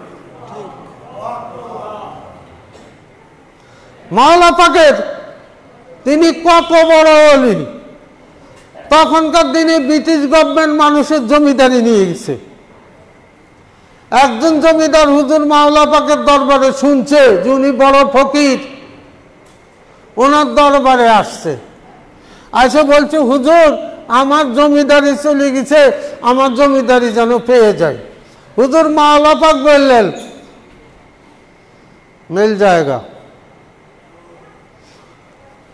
মাওলা পাকের তিনি কত বড় ওলি। তখনকার দিনে ব্রিটিশ গভর্নমেন্ট মানুষের জমিদারি নিয়ে গেছে। একজন জমিদার হুজুর মাওলা পাকের দরবারে শুনছে যে উনি বড় ফকির, ওনার দরবারে আসছে। এসে বলছে, হুজুর আমার জমিদারি চলে গেছে, আমার জমিদারি যেন পেয়ে যায়। হুজুর মাওলা পাক বললেন, মিল যায়গা।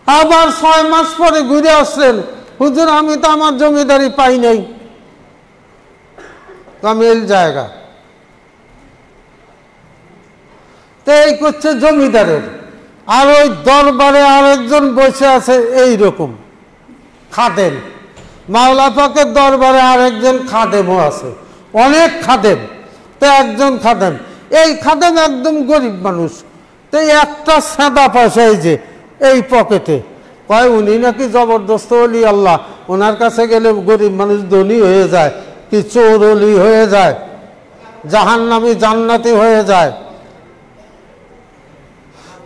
আবার 6 মাস পরে ঘুরে আসলেন, হুজুর আমি তো আমার জমিদারি পাই নাই। মিল জায়গা। তো এই করছে জমিদারের। আর ওই দরবারে আরেকজন বসে আছে এইরকম খাদেম। মাওলা পাকের দরবারে আরেকজন খাদেমও আছে, অনেক খাদেম। তো একজন খাদেম, এই খাদেম একদম গরিব মানুষ। তো একটা সাদা পয়সায় যে এই পকেটে, কয় উনি নাকি জবরদস্ত ওলি আল্লাহ, ওনার কাছে গেলে গরিব মানুষ ধনী হয়ে যায়, কি চোর ওলি হয়ে যায়, জাহান্নামী জান্নাতি হয়ে যায়,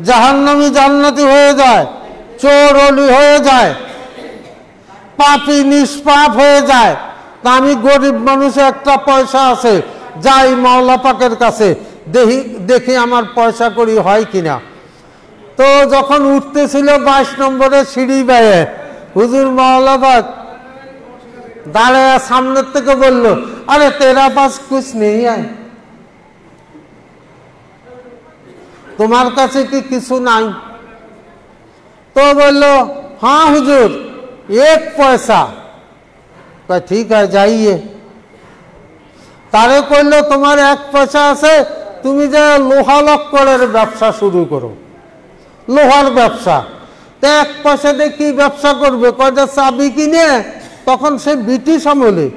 জাহান্নামী জান্নাতি হয়ে যায়, চোর ওলি হয়ে যায়, পাপী নিষ্পাপ হয়ে যায়। তা আমি গরিব মানুষ, একটা পয়সা আছে, যাই মাওলা পাকের কাছে দেখি আমার পয়সা করি হয় কিনা। তো যখন উঠতেছিল 22 নম্বরের সিঁড়ি বেয়ে, হুজুর মাওলা পাক দাঁড়ায় সামনের থেকে বলল, আরে তেরা পাস কুছ নেই আয়, তোমার কাছে কি কিছু নাই? তো বলল, হ্যাঁ হুজুর 1 পয়সা। ঠিক আছে যাইয়ে। তারে কইল, তোমার 1 পয়সা আছে, তুমি যে লোহা লক্করের ব্যবসা শুরু করো, লোহার ব্যবসা। তো 1 পয়সা দিয়ে কি ব্যবসা করবে? কয়টা চাবি কিনে, তখন সে ব্রিটিশ আমলে,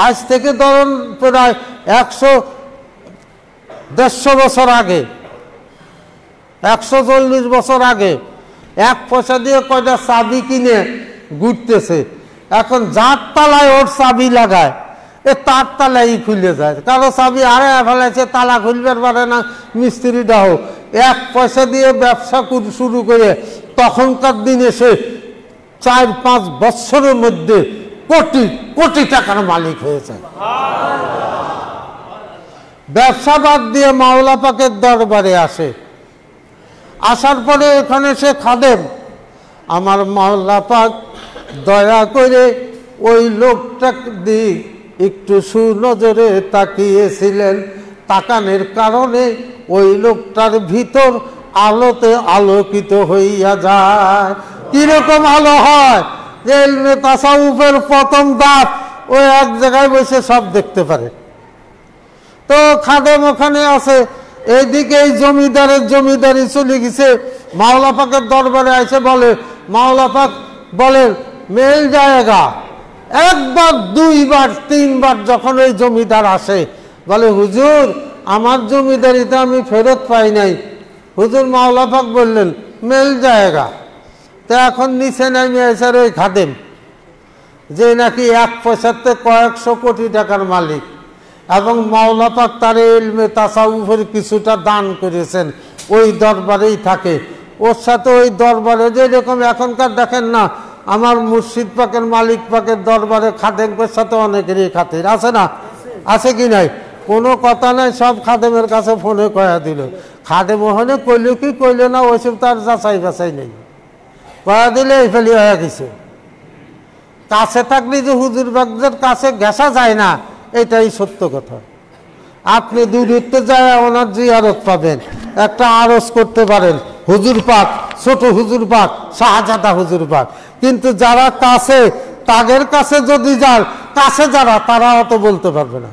আজ থেকে ধরুন প্রায় 100-150 বছর আগে, 140 বছর আগে 1 পয়সা দিয়ে কয়টা চাবি কিনে ঘুরতেছে। এখন যার তালায় ওর চাবি লাগায়, তার তালাই খুলে যায়। কারো চাবি আরে ফেলাইছে, তালা খুলবার পারে না, মিস্ত্রিটা হোক। 1 পয়সা দিয়ে ব্যবসা শুরু করে তখনকার দিনে সে 4-5 বছরের মধ্যে কোটি কোটি টাকার মালিক হয়েছে। ব্যবসা বাদ দিয়ে মাওলা পাকের দরবারে আসে। আসার পরে এখানে সে খাদেম, আমার মাওলা পাক দয়া করে ওই লোকটার দিক একটু সুনজরে তাকিয়েছিলেন। তাকানোর কারণে ওই লোকটার ভিতর আলোতে আলোকিত হইয়া যায়। কিরকম আলো হয়? যে ইলমে তাসাউফের প্রথম ধাপ, ওই এক জায়গায় বসে সব দেখতে পারে। তো খাদেম ওখানে আছে, এইদিকে এই জমিদারের জমিদারি চলে গেছে। মাওলা পাকের দরবারে এসে বলে, মাওলা পাক বলেন মেল জায়গা। 1 বার 2 বার 3 বার যখন ওই জমিদার আসে, বলে হুজুর আমার জমিদারিতে আমি ফেরত পাই নাই। হুজুর মাওলা পাক বললেন মেল জায়গা। তো এখন নিচে নামে এসে ওই খাদেম, যে নাকি 1 পয়সাতে কয়েকশো কোটি টাকার মালিক, এবং মাওলা পাক তার ইলমে তাসাউফের কিছুটা দান করেছেন, ওই দরবারেই থাকে। ওর সাথে ওই দরবারে যেরকম এখনকার দেখেন না, আমার মুর্শিদ পাকের মালিক পাকের দরবারে খাদেমের সাথে অনেকেরই খাতির আছে না, আছে কি নাই? কোনো কথা নাই, সব খাদেমের কাছে ফোনে কয়া দিল। খাদেম ওখানে কইল কি কইল না ওইসব তার যাচাই বাছাই নেই, কয়া দিলে এই ফেলি হয়ে গেছে। কাছে থাকলে যে হুজুর বাগদের কাছে ঘেঁষা যায় না, এটাই সত্য কথা। আপনি দূরত্বে যায় ওনার জিয়ারত পাবেন, একটা আরজ করতে পারেন হুজুর পাক, ছোট হুজুর পাক, শাহজাদা হুজুর পাক। কিন্তু যারা কাছে, তাদের কাছে যদি যান, কাছে যারা তারা অত বলতে পারবে না।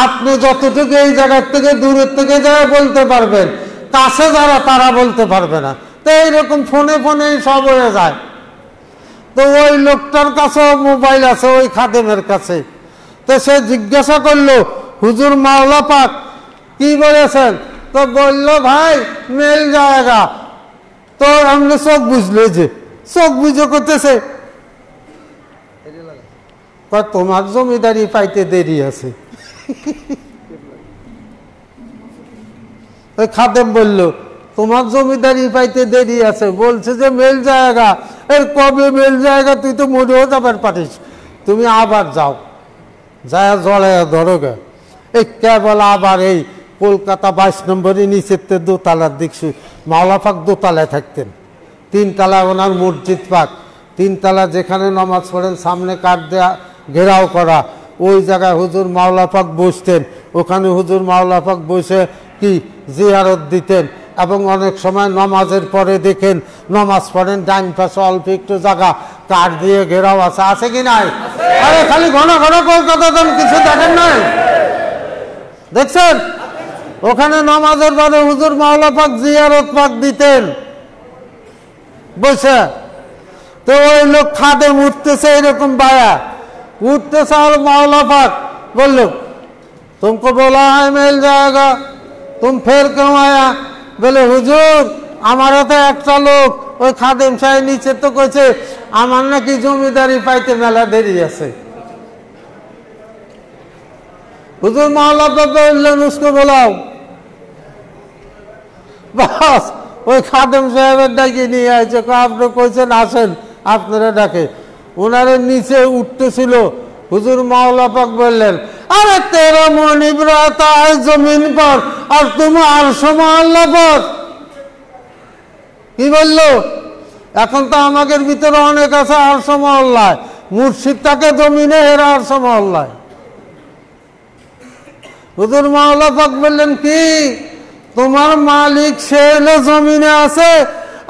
আপনি যতটুকু এই জায়গার থেকে দূরের থেকে যায় বলতে পারবেন, কাছে যারা তারা বলতে পারবে না। তো এইরকম ফোনে ফোনেই সব হয়ে যায়। তো ওই লোকটার কাছেও মোবাইল আছে, ওই খাদেমের কাছে। তো সে জিজ্ঞাসা করলো হুজুর মাওলা পাক কি বলেছেন? তো বললো ভাই মেল জায়গা। তো আমরা চোখ বুঝলো, যে চোখ বুঝে করতেছে তোমার জমিদারি পাইতে দেরি আছে। ওই খাদেম বলল তোমার জমিদারি পাইতে দেরি আছে, বলছে যে মেল জায়গা। এর কবে মেল জায়গা? তুই তো মরেও যাবার পারিস, তুমি আবার যাও, যায় জড়াইয়া ধরোগে। এই কেবল আবার এই কলকাতা 22 নম্বরে নিচের দোতলার দেখছি মাওলা পাক দোতলায় থাকতেন। 3 তলা ওনার মসজিদ পাক, 3 তলা যেখানে নামাজ পড়েন সামনে কাঠ দেয়া ঘেরাও করা, ওই জায়গায় হুজুর মাওলা পাক বসতেন। ওখানে হুজুর মাওলা পাক বসে কি জিয়ারত দিতেন। এবং অনেক সময় নামাজের পরে দেখেন নামাজ পড়েন, ডাইন পাশে অল্প একটু জায়গা কাঠ দিয়ে ঘেরাও আছে, আছে কি নাই? আরে খালি ঘন ঘন কলকাতা কিছু দেখেন নাই, দেখছেন? ওখানে নামাজের পরে হুজুর মাওলা পাক জিয়ারত পাক দিতেন বসে। তো ওই লোক খাদেম উঠতেছে এরকম বায়া উঠতেছে, আর মাওলা পাক বললো तुमको बोला है मिल जाएगा, तुम फिर क्यों आया? बोले हुजूर हमारा तो একটা লোক ওই খাদেম সাহেব নিচে তো কইছে আমার নাকি জমিদারি পাইতে মেলা দেরি আছে। হুজুর মাওলা পাক বললেন उसको बुलाओ। বাস ওই খাদেম সাহেবের ডাকে নিয়ে আসছে, আপনি কইছেন আসেন, আপনারা ডাকে। ওনারে নিচে উঠতেছিল, হুজুর মাওলা পাক বললেন अरे तेरा मुनीब रहता है जमीन पर और तुम अर्श मोहल्ला पर। কি বললো? এখন তো আমাদের ভিতরে অনেক আছে আরশ মহল্লায়, মুর্শিদটাকে জমিনে, এরা আরশ মহল্লায়। হুজুর মাওলা পাক বললেন কি তোমার মালিক সে হলো জমিনে আছে,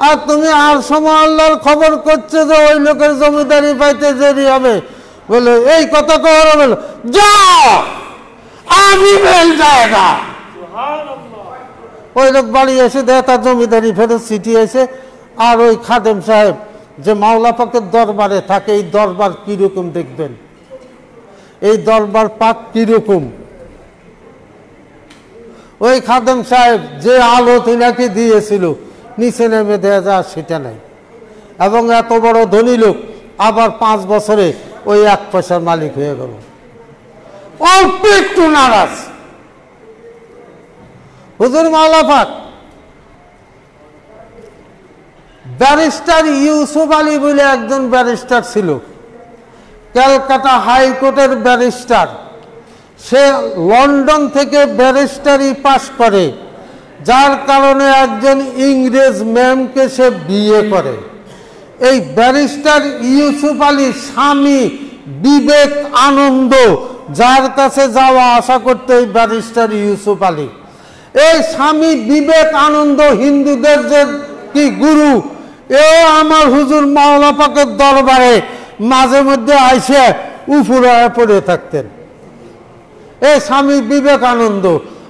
আর তুমি আরশ মহল্লার খবর করছো যে ওই লোকের জমিদারি পাইতে দেরি হবে। বলে এই কথা কওয়ার বলো, যাও আমি মেল জায়গা। ওই লোক বাড়ি এসে দেয় তার জমিদারি ফেরত চিঠি এসে। আর ওই খাদেম সাহেব যে মাওলা পাকের দরবারে থাকে, এই দরবার কিরকম দেখবেন, এই দরবার পাক কিরকম। ওই খাদেম সাহেব যে আলো তিনাকে দিয়েছিল নিচে নেমে দেয়া যায় সেটা নাই। এবং এত বড় ধনী লোক আবার 5 বছরে ওই 1 পয়সার মালিক হয়ে গেল, অল্প একটু নারাজ। হুজুর মাওলা পাক ব্যারিস্টার ইউসুফ আলী বলে একজন ব্যারিস্টার ছিল, ক্যালকাটা হাইকোর্টের ব্যারিস্টার। সে লন্ডন থেকে ব্যারিস্টারি পাশ করে, যার কারণে একজন ইংরেজ ম্যামকে সে বিয়ে করে। এই ব্যারিস্টার ইউসুফ আলীর স্বামী বিবেক আনন্দ, যার কাছে যাওয়া আশা করতে এই ব্যারিস্টার ইউসুফ আলী। এই স্বামী বিবেক আনন্দ হিন্দুদের যে কি গুরু, এ আমার হুজুর মাওলা পাকের দরবারে মাঝে মধ্যে আইসে উফুরে পড়ে থাকতেন। এই স্বামী বিবেকানন্দ।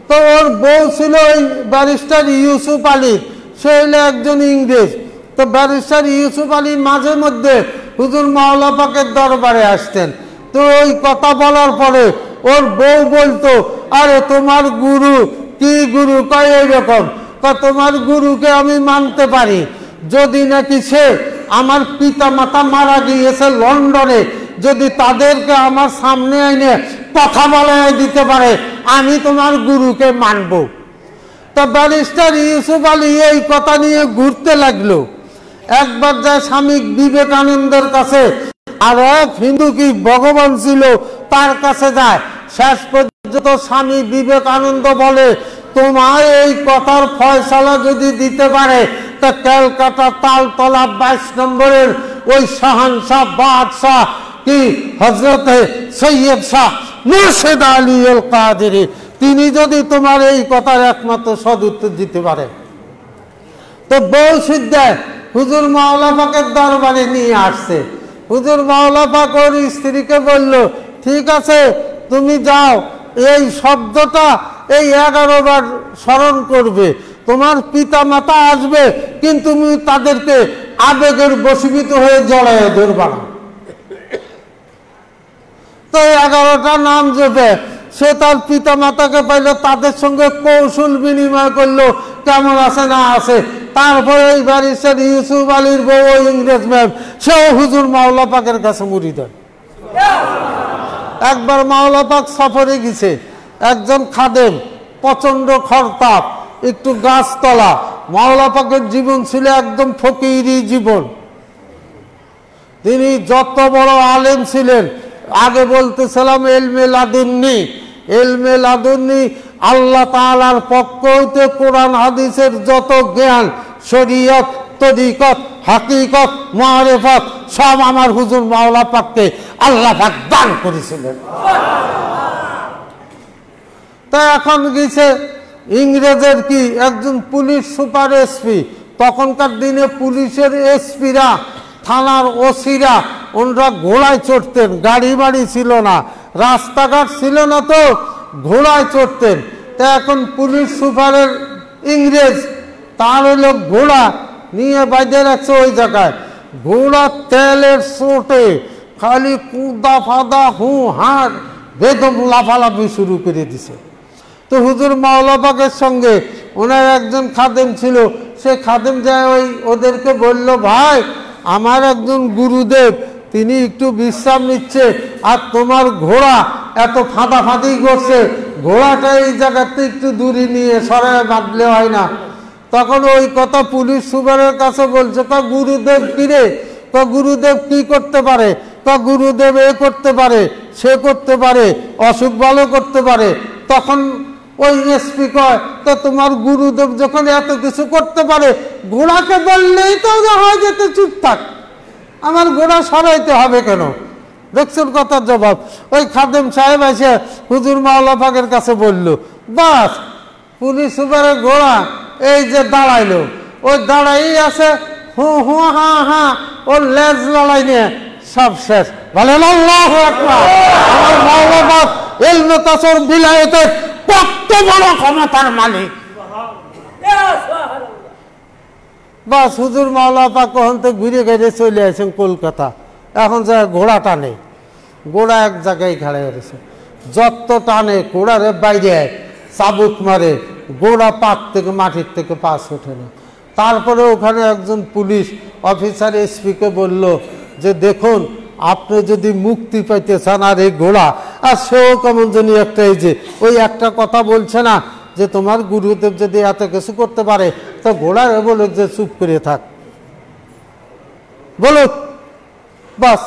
তো ওর বউ ছিল ওই ব্যারিস্টার ইউসুফ আলী, সে হলো একজন ইংরেজ। তো ব্যারিস্টার ইউসুফ আলী মাঝে মধ্যে হুজুর মাওলা পাকের দরবারে আসতেন। তো ওই কথা বলার পরে ওর বউ বলতো, আরে তোমার গুরু কি গুরু? কয় এইরকম। তোমার গুরুকে আমি মানতে পারি যদি নাকি সে আমার পিতা মাতা মারা গিয়েছে লন্ডনে, যদি তাদেরকে আমার সামনে এনে কথা বলায় দিতে পারে আমি তোমার গুরুকে মানব। তো ব্যারিস্টার ইউসুফ আলী এই কথা নিয়ে ঘুরতে লাগলো। একবার যায় স্বামী বিবেকানন্দের কাছে, আর এক হিন্দু কি ভগবান ছিল তার কাছে যায়। শেষ যত স্বামী বিবেকানন্দ বলে তোমার এই কথার ফয়সালা যদি দিতে পারে তা ক্যালকাটা তালতলা 22 নম্বরের ওই শাহানশাহ বাদশাহ কি হযরতে সৈয়দ শাহ মুর্শিদ আলী আল কাদেরী তিনি যদি তোমার এই কথার একমাত্র সদুত্তর দিতে পারে। তো বউ সিদ্ধায় হুজুর মাওলা পাকের দরবারে নিয়ে আসছে। হুজুর মাওলা পাক ওর স্ত্রীকে বলল ঠিক আছে তুমি যাও, এই শব্দটা এই 11 বার স্মরণ করবে, তোমার পিতা মাতা আসবে কিন্তু তুমি তাদেরকে আবেগের বশীভূত হয়ে জড়ায় ধরবা না। তো 11টা নাম জপে সে তার পিতা মাতাকে পাইল, তাদের সঙ্গে কৌশল বিনিময় করলো কেমন আছে না আছে। তারপরে এই ব্যারিস্টার ইউসুফ আলীর বউ ইংরেজ ম্যাম সেও হুজুর মাওলা পাকের কাছে মুরিদ হয়। একবার মাওলা পাক সফরে গেছে, একজন খাদেম প্রচন্ড খরতাপ, একটু গাছতলা। মাওলা পাকের জীবন ছিল একদম ফকিরি জীবন। তিনি যত বড় আলেম ছিলেন, আগে বলতেছিলাম এলমে লাদুন্নি। এলমে লাদুন্নি আল্লাহ তাআলার পক্ষ হইতে কোরআন হাদিসের যত জ্ঞান, শরীয়ত, তরিকত, হাকিকত, মারিফত সব আমার হুজুর মাওলা পাককে আল্লাহ পাক দান করেছিলেন। তা এখন গেছে ইংরেজের কি একজন পুলিশ সুপার এসপি, তখনকার দিনে পুলিশের এসপিরা, থানার ওসিরা ওনরা ঘোড়ায় চড়তেন, গাড়ি বাড়ি ছিল না, রাস্তাঘাট ছিল না, তো ঘোড়ায় চড়তেন। তা এখন পুলিশ সুপারের ইংরেজ তার হলো ঘোড়া নিয়ে বাইরে রাখছে ওই জায়গায়। ঘোড়া তেলের চোটে খালি কুদা ফাদা হু হাট বেদম লাফালাফি শুরু করে দিছে। তো হুজুর মাওলা পাকের সঙ্গে ওনার একজন খাদেম ছিল, সে খাদেম যায় ওই ওদেরকে বলল ভাই আমার একজন গুরুদেব তিনি একটু বিশ্রাম নিচ্ছে, আর তোমার ঘোড়া এত ফাঁদাফাঁদি করছে, ঘোড়াটা এই জায়গাতে একটু দূরে নিয়ে সরায় বাঁধলে হয় না। তখন ওই কথা পুলিশ সুপারের কাছে বলছে, গুরুদেব কিরে, গুরুদেব কি করতে পারে, গুরুদেব এ করতে পারে, সে করতে পারে, অসুখ ভালো করতে পারে। তখন ওই এসপি কয় তো তোমার গুরুদেব যখন এত কিছু করতে পারে ঘোড়াকে বললেই তো হয়ে যেতে, চুপ থাক, আমার ঘোড়া সরাইতে হবে কেন? দেখছেন কথার জবাব। ওই খাদেম সাহেব এসে হুজুর মাওলা পাকের কাছে বলল, বাস পুলিশ সুপারের ঘোড়া এই যে দাঁড়াইলো, ওই দাঁড়াই আছে, হু হু হা হা ওর লেজ লড়াই নিয়ে সব শেষ। বলেন আল্লাহু আকবার। আমার মাওলা পাক ইলমে তাসর বিলায়েতের কত বড় ক্ষমতার মালিক। বাস হুজুর মাওলা পাক ওখান থেকে ঘুরে ঘিরে চলে আসেন কলকাতা। এখন যা ঘোড়া টানে, ঘোড়া এক জায়গায় খাড়ে গেছে, যত টানে ঘোড়ারে বাইরে চাবুক মারে, ঘোড়া পাত থেকে মাটির থেকে পাশ ওঠে না। তারপরে ওখানে একজন পুলিশ অফিসার এসপিকে বলল যে দেখুন আপনি যদি মুক্তি পাইতে চান, আর এই ঘোড়া আর সেও কেমন জানি একটা এই যে ওই একটা কথা বলছে না যে তোমার গুরুদেব যদি এত কিছু করতে পারে তো ঘোড়ার বলো যে চুপ করে থাক, বলুক বাস।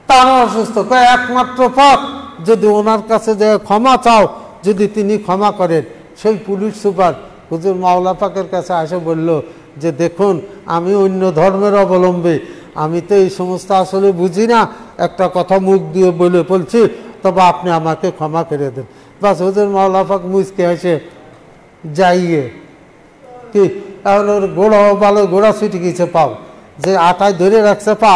তারা অসুস্থ, একমাত্র পথ যদি ওনার কাছে যে ক্ষমা চাও, যদি তিনি ক্ষমা করেন। সেই পুলিশ সুপার হুজুর মাওলা পাকের কাছে এসে বলল যে দেখুন আমি অন্য ধর্মের অবলম্বী, আমি তো এই সমস্ত আসলে বুঝি না, একটা কথা মুখ দিয়ে বলছি, তবে আপনি আমাকে ক্ষমা করে দেন। বাস হুজুর মাওলা পাক মুচকে এসে যাইয়ে কি এখন ওর ঘোড়াও ভালো, ঘোড়া ছুটে গেছে পাও, যে আটায় ধরে রাখছে পা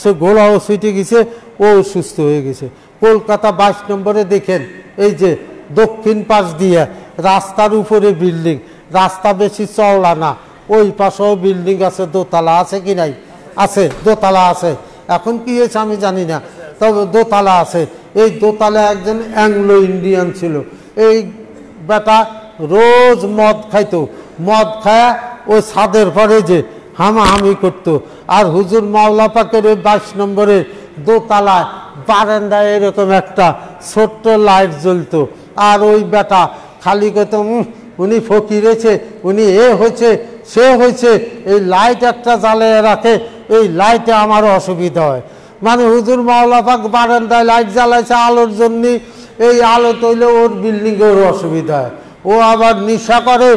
সে ঘোড়াও ছুটে গেছে, ও সুস্থ হয়ে গেছে। কলকাতা 22 নম্বরে দেখেন এই যে দক্ষিণ পাশ দিয়ে রাস্তার উপরে বিল্ডিং, রাস্তা বেশি চওড়া না, ওই পাশেও বিল্ডিং আছে, দোতলা আছে কি নাই? আছে, দোতলা আছে। এখন কি হয়েছে আমি জানি না, তবে দোতলা আছে। এই দোতলা একজন অ্যাংলো ইন্ডিয়ান ছিল, এই বেটা রোজ মদ খাইতো, মদ খায় ওই ছাদের পরে যে হামাহামি করতো। আর হুজুর মাওলা পাকের ওই 22 নম্বরের দোতলায় বারান্দায় এরকম একটা ছোট্ট লাইট জ্বলতো, আর ওই বেটা খালি কত উনি ফকির হয়েছে, উনি এ হয়েছে সে হয়েছে, এই লাইট একটা জ্বালিয়ে রাখে, এই লাইটে আমারও অসুবিধা হয়। মানে হুজুর মাওলা পাক বারান্দায় লাইট জ্বালাইছে আলোর জন্য, এই আলো তৈলে ওর বিল্ডিংয়ে ওর অসুবিধা হয়, ও আবার নেশা করে,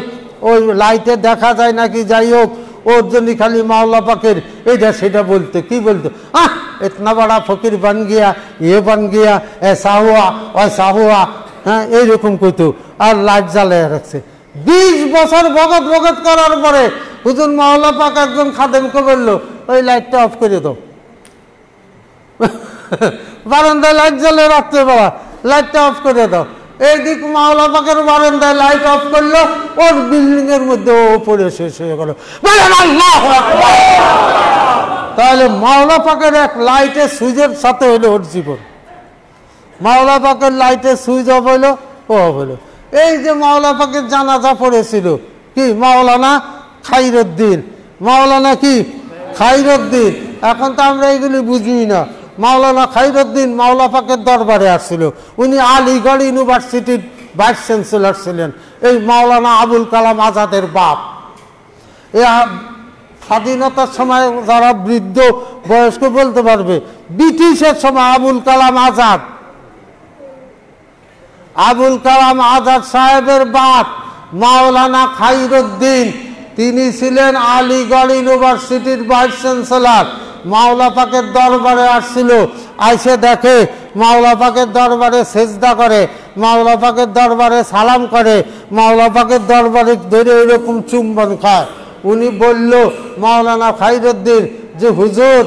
ওই লাইটে দেখা যায় নাকি, যাই হোক ওর জন্য খালি মাওলা পাকের এইটা সেটা বলতে, কি বলতো, ইতনা বড়া ফকির বান গিয়া, ইয়ে বান গিয়া, এসা হুয়া ওয়সা হুয়া, হ্যাঁ এইরকম কইতো, আর লাইট জ্বালিয়ে রাখছে। 20 বছর ভগত ভগত করার পরে হুজুর মাওলা পাক একজন খাদেমকে বললো, ওই লাইটটা অফ করে দাও, বারান্দায় লাইট জ্বালিয়ে রাখতে পারা, লাইটটা অফ করে দাও। এইদিক মাওলা পাকের বারান্দায় লাইট অফ করলো, ওর বিল্ডিং এর মধ্যে ও পড়ে শেষ হয়ে গেল। তাহলে মাওলা পাকের এক লাইটের সুইচের সাথে হলো ওর জীবন। মাওলা পাকের লাইটের সুইচ অফ হইলো, ও অফ হইলো। এই যে মাওলা পাকের জানাজা পড়েছিল কি, মাওলানা খাইরুদ্দিন, মাওলানা কি খাইরুদ্দিন, এখন তো আমরা এইগুলি বুঝি না। মাওলানা খাইরুদ্দিন মাওলা পাকের দরবারে আসছিল, উনি আলিগড় ইউনিভার্সিটির ভাইস চ্যান্সেলর ছিলেন, এই মাওলানা আবুল কালাম আজাদের বাপ। এ স্বাধীনতার সময় যারা বৃদ্ধ বয়স্ক বলতে পারবে, ব্রিটিশের সময় আবুল কালাম আজাদ, আবুল কালাম আজাদ সাহেবের বাপ মাওলানা খাইরুদ্দিন, তিনি ছিলেন আলিগড় ইউনিভার্সিটির ভাইস চ্যান্সেলর। মাওলা পাকের দরবারে আসছিল, আইসে দেখে মাওলা পাকের দরবারে সেজদা করে, মাওলা পাকের দরবারে সালাম করে, মাওলা পাকের দরবারে ধরে এরকম চুম্বন খায়। উনি বলল মাওলানা খাইরুদ্দিন যে হুজুর,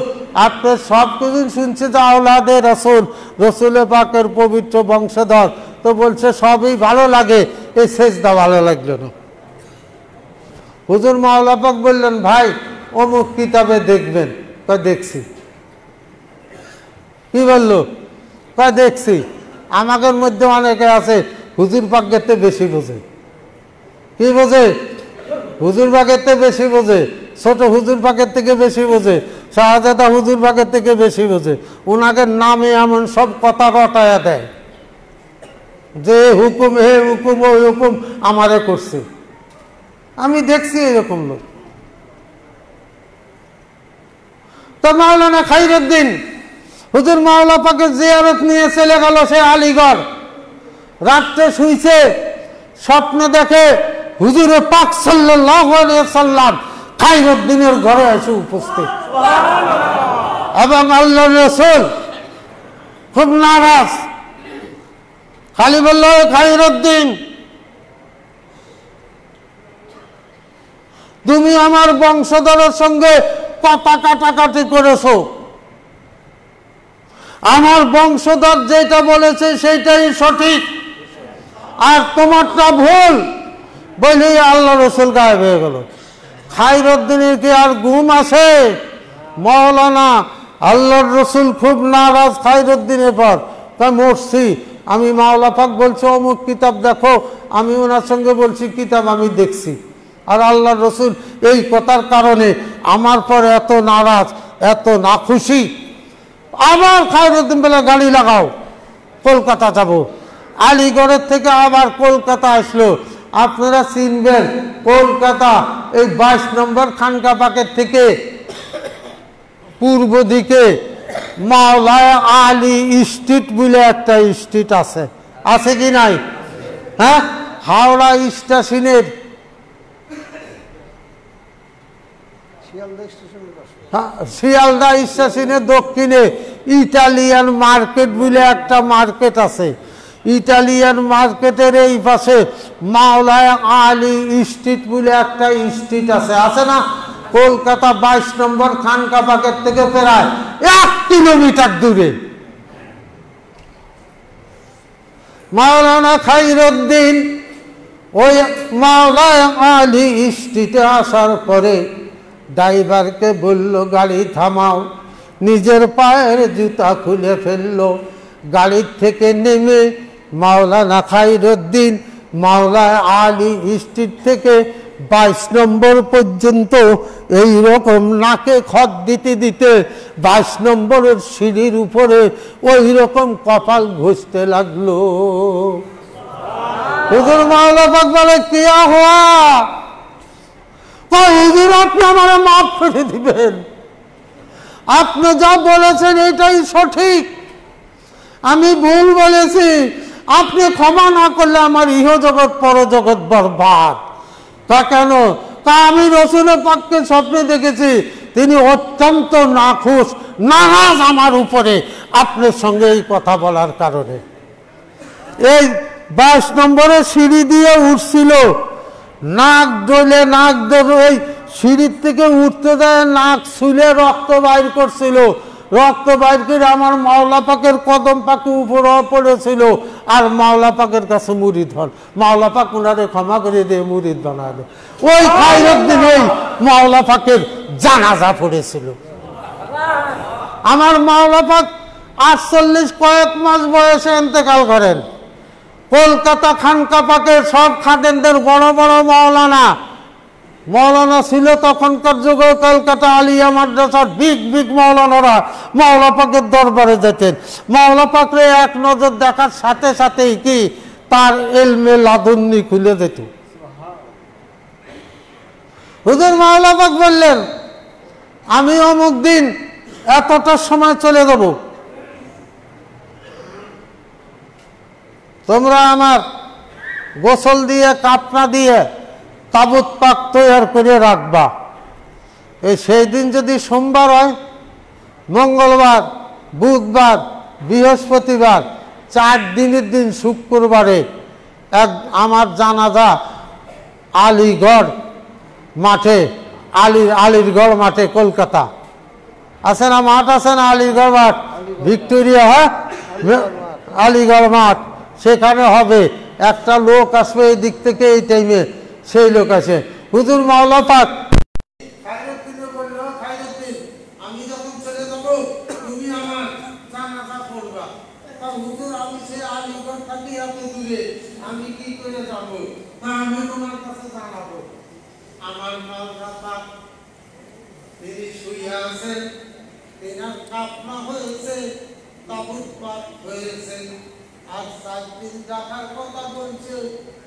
আপনি সব কিছু শুনছি যে আওলাদে রসুল, রসুলে পাকের পবিত্র বংশধর, তো বলছে সবই ভালো লাগে, এই সেজদা ভালো লাগলো না। হুজুর মাওলা পাক বললেন, ভাই অমুক কিতাবে দেখবেন। দেখছি। কি বললো? দেখছি। আমাদের মধ্যে অনেকে আছে হুজুর পাকের থেকে বেশি বোঝে। কি বোঝে? হুজুর পাকের থেকে বেশি বোঝে, ছোট হুজুর পাকের থেকে বেশি বোঝে, শাহজাদা হুজুর পাকের থেকে বেশি বোঝে। ওনাকে নামে এমন সব কথা রটায়া দেয় যে হুকুম, হে হুকুম, ওই হুকুম আমারে করছে। আমি দেখছি এরকম লোক। তো মাওলানা খাইরুদ্দিন হুজুর মাওলা পাকের জিয়ারত নিয়ে চলে গেল সে আলিগড়। রাত্রে শুইছে, স্বপ্ন দেখে হুজুরে পাক সাল্লাল্লাহু আলাইহি সাল্লাম খাইরুদ্দিনের ঘরে এসে উপস্থিত, এবং আল্লাহর রাসূল খুব নারাজ। খালি বলল, খাইরুদ্দিন, তুমি আমার বংশধরের সঙ্গে কথা কাটাকাটি করেছো, আমার বংশধর যেটা বলেছে সেটাই সঠিক, আর তোমারটা ভুল। বলেই আল্লাহ রসুল গায়েব হয়ে গেল। খাইরুদ্দিনের কি আর ঘুম আছে? মাওলানা আল্লাহর রসুল খুব নারাজ খাইরুদ্দিনের পর, তাই মরছি। আমি মাওলা পাক বলছি অমুক কিতাব দেখো, আমি ওনার সঙ্গে বলছি কিতাব আমি দেখছি, আর আল্লাহর রসুল এই কথার কারণে আমার পর এত নারাজ, এত নাখুশি। আবার খাইরুদ্দিন বলে, গাড়ি লাগাও, কলকাতা যাব। আলিগড়ের থেকে আবার কলকাতা আসলো। আপনারা চিনবেন কলকাতা এই 22 নম্বর খানকা পাকের থেকে পূর্ব দিকে মাওলানা আলী স্ট্রিট বলে একটা স্ট্রিট আছে, আছে কি নাই? হ্যাঁ, হাওড়া স্টেশনের শিয়ালদা স্টেশনের দক্ষিণে ইটালিয়ান মার্কেট বলে একটা মার্কেট আছে। ইটালিয়ান মার্কেটের এই পাশে মাওলানা আলী স্ট্রিট বলে একটা স্ট্রিট আছে, আছে না? কলকাতা 22 নম্বর খানকা পাকের থেকে প্রায় 1 কিলোমিটার দূরে। মাওলানা খাইরুদ্দিন ওই মাওলানা আলী স্ট্রিটে আসার পরে ড্রাইভারকে বলল, গাড়ি থামাও। নিজের পায়ের জুতা খুলে ফেললো। গাড়ির থেকে নেমে মাওলানা খাইরুদ্দিন মাওলানা আলী স্ট্রিট থেকে 22 নম্বর পর্যন্ত এই রকম নাকে খত দিতে দিতে 22 নম্বরের সিঁড়ির উপরে ওই রকম কপাল ঘষতে লাগলো। হুজুর মাওলা পাক বলে, কিয়া হুয়া? হুজুর, আপনি আমারে মাফ করে দিবেন, আপনি যা বলেছেন এটাই সঠিক, আমি ভুল বলেছি, আপনি ক্ষমা না করলে আমার ইহজগৎ পরজগৎ বরবাদ। তা কেন? তা আমি রসুলের পাককে স্বপ্নে দেখেছি, তিনি অত্যন্ত নাখুশ, নারাজ আমার উপরে আপনার সঙ্গে এই কথা বলার কারণে। এই 22 নম্বরে সিঁড়ি দিয়ে উঠছিল, নাক ডলে ওই সিঁড়ির থেকে উঠতে দেয়, নাক ছুলে রক্ত বাইর করছিল। রক্ত বাইর করে আমার মাওলা পাকের কদম পাকে উপরে পড়েছিল, আর মাওলা পাকের কাছে মুরিদ হন। মাওলা পাক ওনারে ক্ষমা করে দিয়ে মুরিদ বানালো। ওই খায়রুদ্দিনেই মাওলা পাকের জানাজা পড়েছিল। আমার মাওলা পাক 48 কয়েক মাস বয়সে ইন্তেকাল করেন। কলকাতা খানকা পাকের সব খাদেমদের বড় বড় মৌলানা ছিল তখনকার যুগে। কলকাতা আলিয়া মাদ্রাসার বিগ মৌলানারা মাওলা পাকের দরবারে যেতেন। মাওলা পাকরে এক নজর দেখার সাথে সাথেই কি তার এলমে লাদুন্নি খুলে যেত। হুজুর মাওলা পাক বললেন, আমি অমুক দিন এতটার সময় চলে যাব, তোমরা আমার গোসল দিয়ে কাপড়া দিয়ে তাবুত পাক তৈরি করে রাখবা। সেই দিন যদি সোমবার হয়, মঙ্গলবার, বুধবার, বৃহস্পতিবার, 4 দিনের দিন শুক্রবারে আমার জানাজা আলিগড় মাঠে, আলিগড় মাঠে, কলকাতা আছে না মাঠ, আছে না আলিগড় মাঠ, ভিক্টোরিয়া, হ্যাঁ আলিগড় মাঠ, সেখানে হবে। একটা লোক আসবে এই দিক থেকে এই টাইমে, সেই লোক আছে। হুজুর মাওলা পাক আমি যখন চলে যাব তুমি আমার জানাজা পড়বা। হুজুর আমি সে আলিগড় থাকি এত দূরে, আমি কি করে যাব? আমি তোমার কাছে জানাবো। আমার মাওলা পাক তিনি শুয়ে আছেন, তেনার কাপনা হয়েছে, তাবুত পাক হয়েছে, আর 4 দিন রাখার কথা বলছে।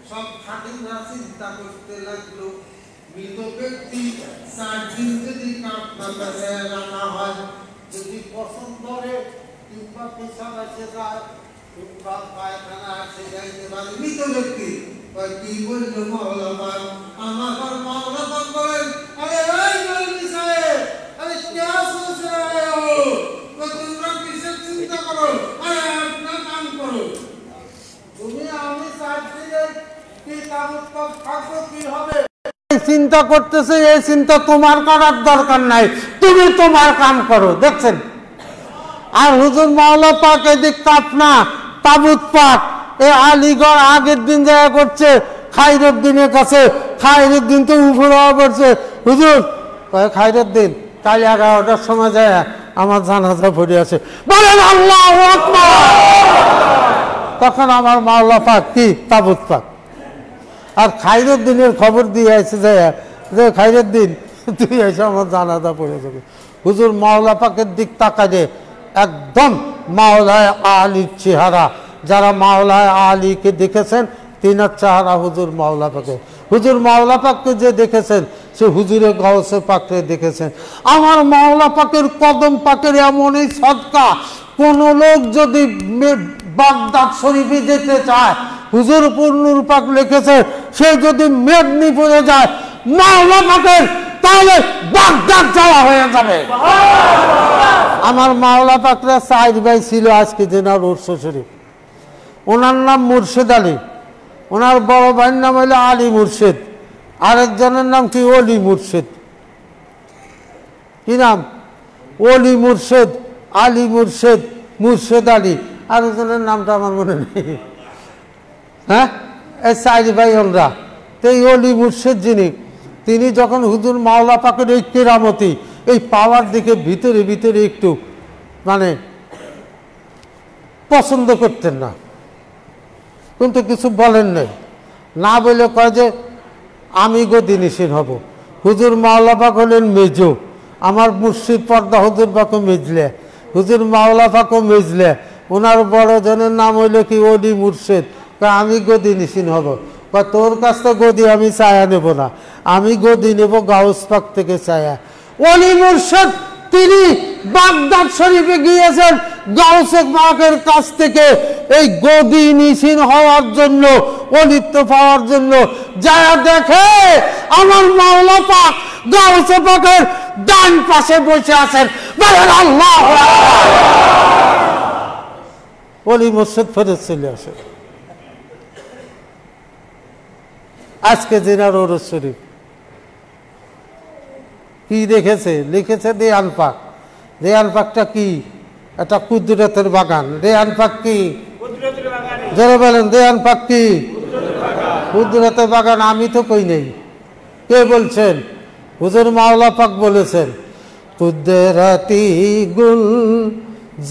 সব খাদিমরা চিন্তা করতে লাগলো, মৃত ব্যক্তি 4 দিন যদি কাপনা রাখা হয়, যদি পছন্দ করে কিংবা পেশাব এসে যায় কিংবা পায়খানা এসে যাইতে পারে মৃত ব্যক্তি। কি বললো মাওলা পাক? আমার মাওলা পাক বলেন, আরে এই মৌলভী সাহেব, আরে क्या सोच रहे हो? তোমরা কিসের চিন্তা করো? আরে আপনার কাম করো। তুমি আমি 4 দিনের কি তাবুত পাক থাকবো, কি হবে চিন্তা করতেছে, এই চিন্তা তোমার করার দরকার নাই, তুমি তোমার কাম করো। দেখছেন? আর হুজুর মাওলা পাক এদিক কাপনা তাবুত পাক এ আলিগড় আগের দিন জায়গা করছে খায়রুদ্দিনের কাছে। খায়রুদ্দিন তো উপরে পড়ছে, হুজুর খায়রুদ্দিন কাল 11টার সময় যায় আমার জানাজা পড়ে আছে, বলেন আল্লাহু আকবার। তখন আমার মাওলা পাক কি তাবুত পাক আর খায়রুদ্দিনের খবর দিয়ে আসছে যে খায়রুদ্দিন তুই এসে আমার জানাজা পড়ে যাবে। হুজুর মাওলা পাকের দিক তাকালে একদম মাওলায় আলীর চেহারা, যারা মাওলায় আলীকে দেখেছেন তিনার চেহারা হুজুর মাওলা পাকে। হুজুর মাওলা পাককে যে দেখেছেন সে হুজুরে গাউসে পাককে দেখেছেন। আমার মাওলা পাকের কদম পাকের এমনই সদকা, কোন লোক যদি বাগদাদ শরীফে যেতে চায়, হুজুর পূর্ণুর পাক লিখেছে, সে যদি মেদিনীপুরে যায় মাওলা পাকের, তাহলে বাগদাদ যাওয়া হয়ে যাবে। আমার মাওলা পাকরা 4 ভাই ছিল আজকে জেনার উর্স শরীফ। ওনার নাম মুর্শেদ আলী, ওনার বড় ভাইয়ের নাম হলো আলী মুর্শেদ, আরেকজনের নাম কি অলি মুর্শেদ। কি নাম? অলি মুর্শেদ, আলী মুর্শেদ, মুর্শেদ আলী, আরেকজনের নামটা আমার মনে নেই। হ্যাঁ, এই 4 ভাই ওনরা। তো এই অলি মুর্শেদ যিনি, তিনি যখন হুজুর মাওলা পাকের এই কেরামতি এই পাওয়ার দিকে ভিতরে ভিতরে একটু মানে পছন্দ করতেন না, কিন্তু কিছু বলেন নাই, না বলে কয় যে আমি গদিনিসীন হব। হুজুর মাওলা পাক হলেন মেজো, আমার মুর্শিদ পর্দা হুজুর পাকও মেজলে, হুজুর মাওলা পাকও মেজলে। ওনার বড় জনের নাম হইল কি অলি মুর্শেদ। আমি গদিনিসীন হব। তোর কাছ থেকে গদি আমি ছায়া নেব না, আমি গদি নেব গাউস পাক থেকে ছায়া। অলি মুর্শেদ তিনি বাগদাদ শরীফে গিয়েছেন, গাউসে পাকের কাছ থেকে এই গদি নিশিন হওয়ার জন্য, অলিত্ব পাওয়ার জন্য যা দেখে আমার মাওলা পাক গাউসে পাকের ডান পাশে বসে আছেন, বলেন আল্লাহু আকবার। ওলি মসজিদ ফেরত চলে আসে। আজকে জিনার ওরস শরীফ কি দেখেছে, লিখেছে রেয়ান পাক। রেয়ান পাকটা কি? এটা কুদরতের বাগান। রেয়ান পাক কি? যারা বলেন রেয়ান পাক কি? কুদরতের বাগান। আমি তো কই নেই, কে বলছেন? হুজুর মাওলা পাক বলেছেন, কুদরতি গুল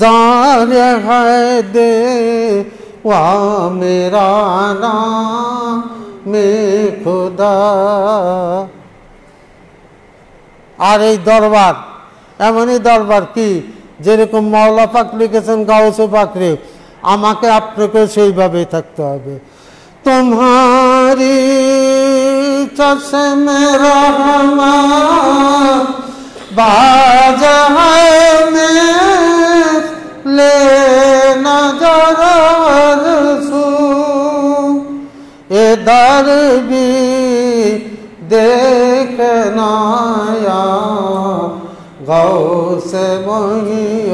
জারে হ্যায় দে ওয়া মেরা নাম মে খুদা। আর এই দরবার এমনই দরবার কি, যেরকম মাওলা পাক লিখেছেন গাউসে পাকরে, আমাকে আপনাকে সেইভাবেই থাকতে হবে। তোমারি চশমে রহমত বাজা মে লে নজর রসূ এ দরবি देखना या गौसे मुहीउद्दीन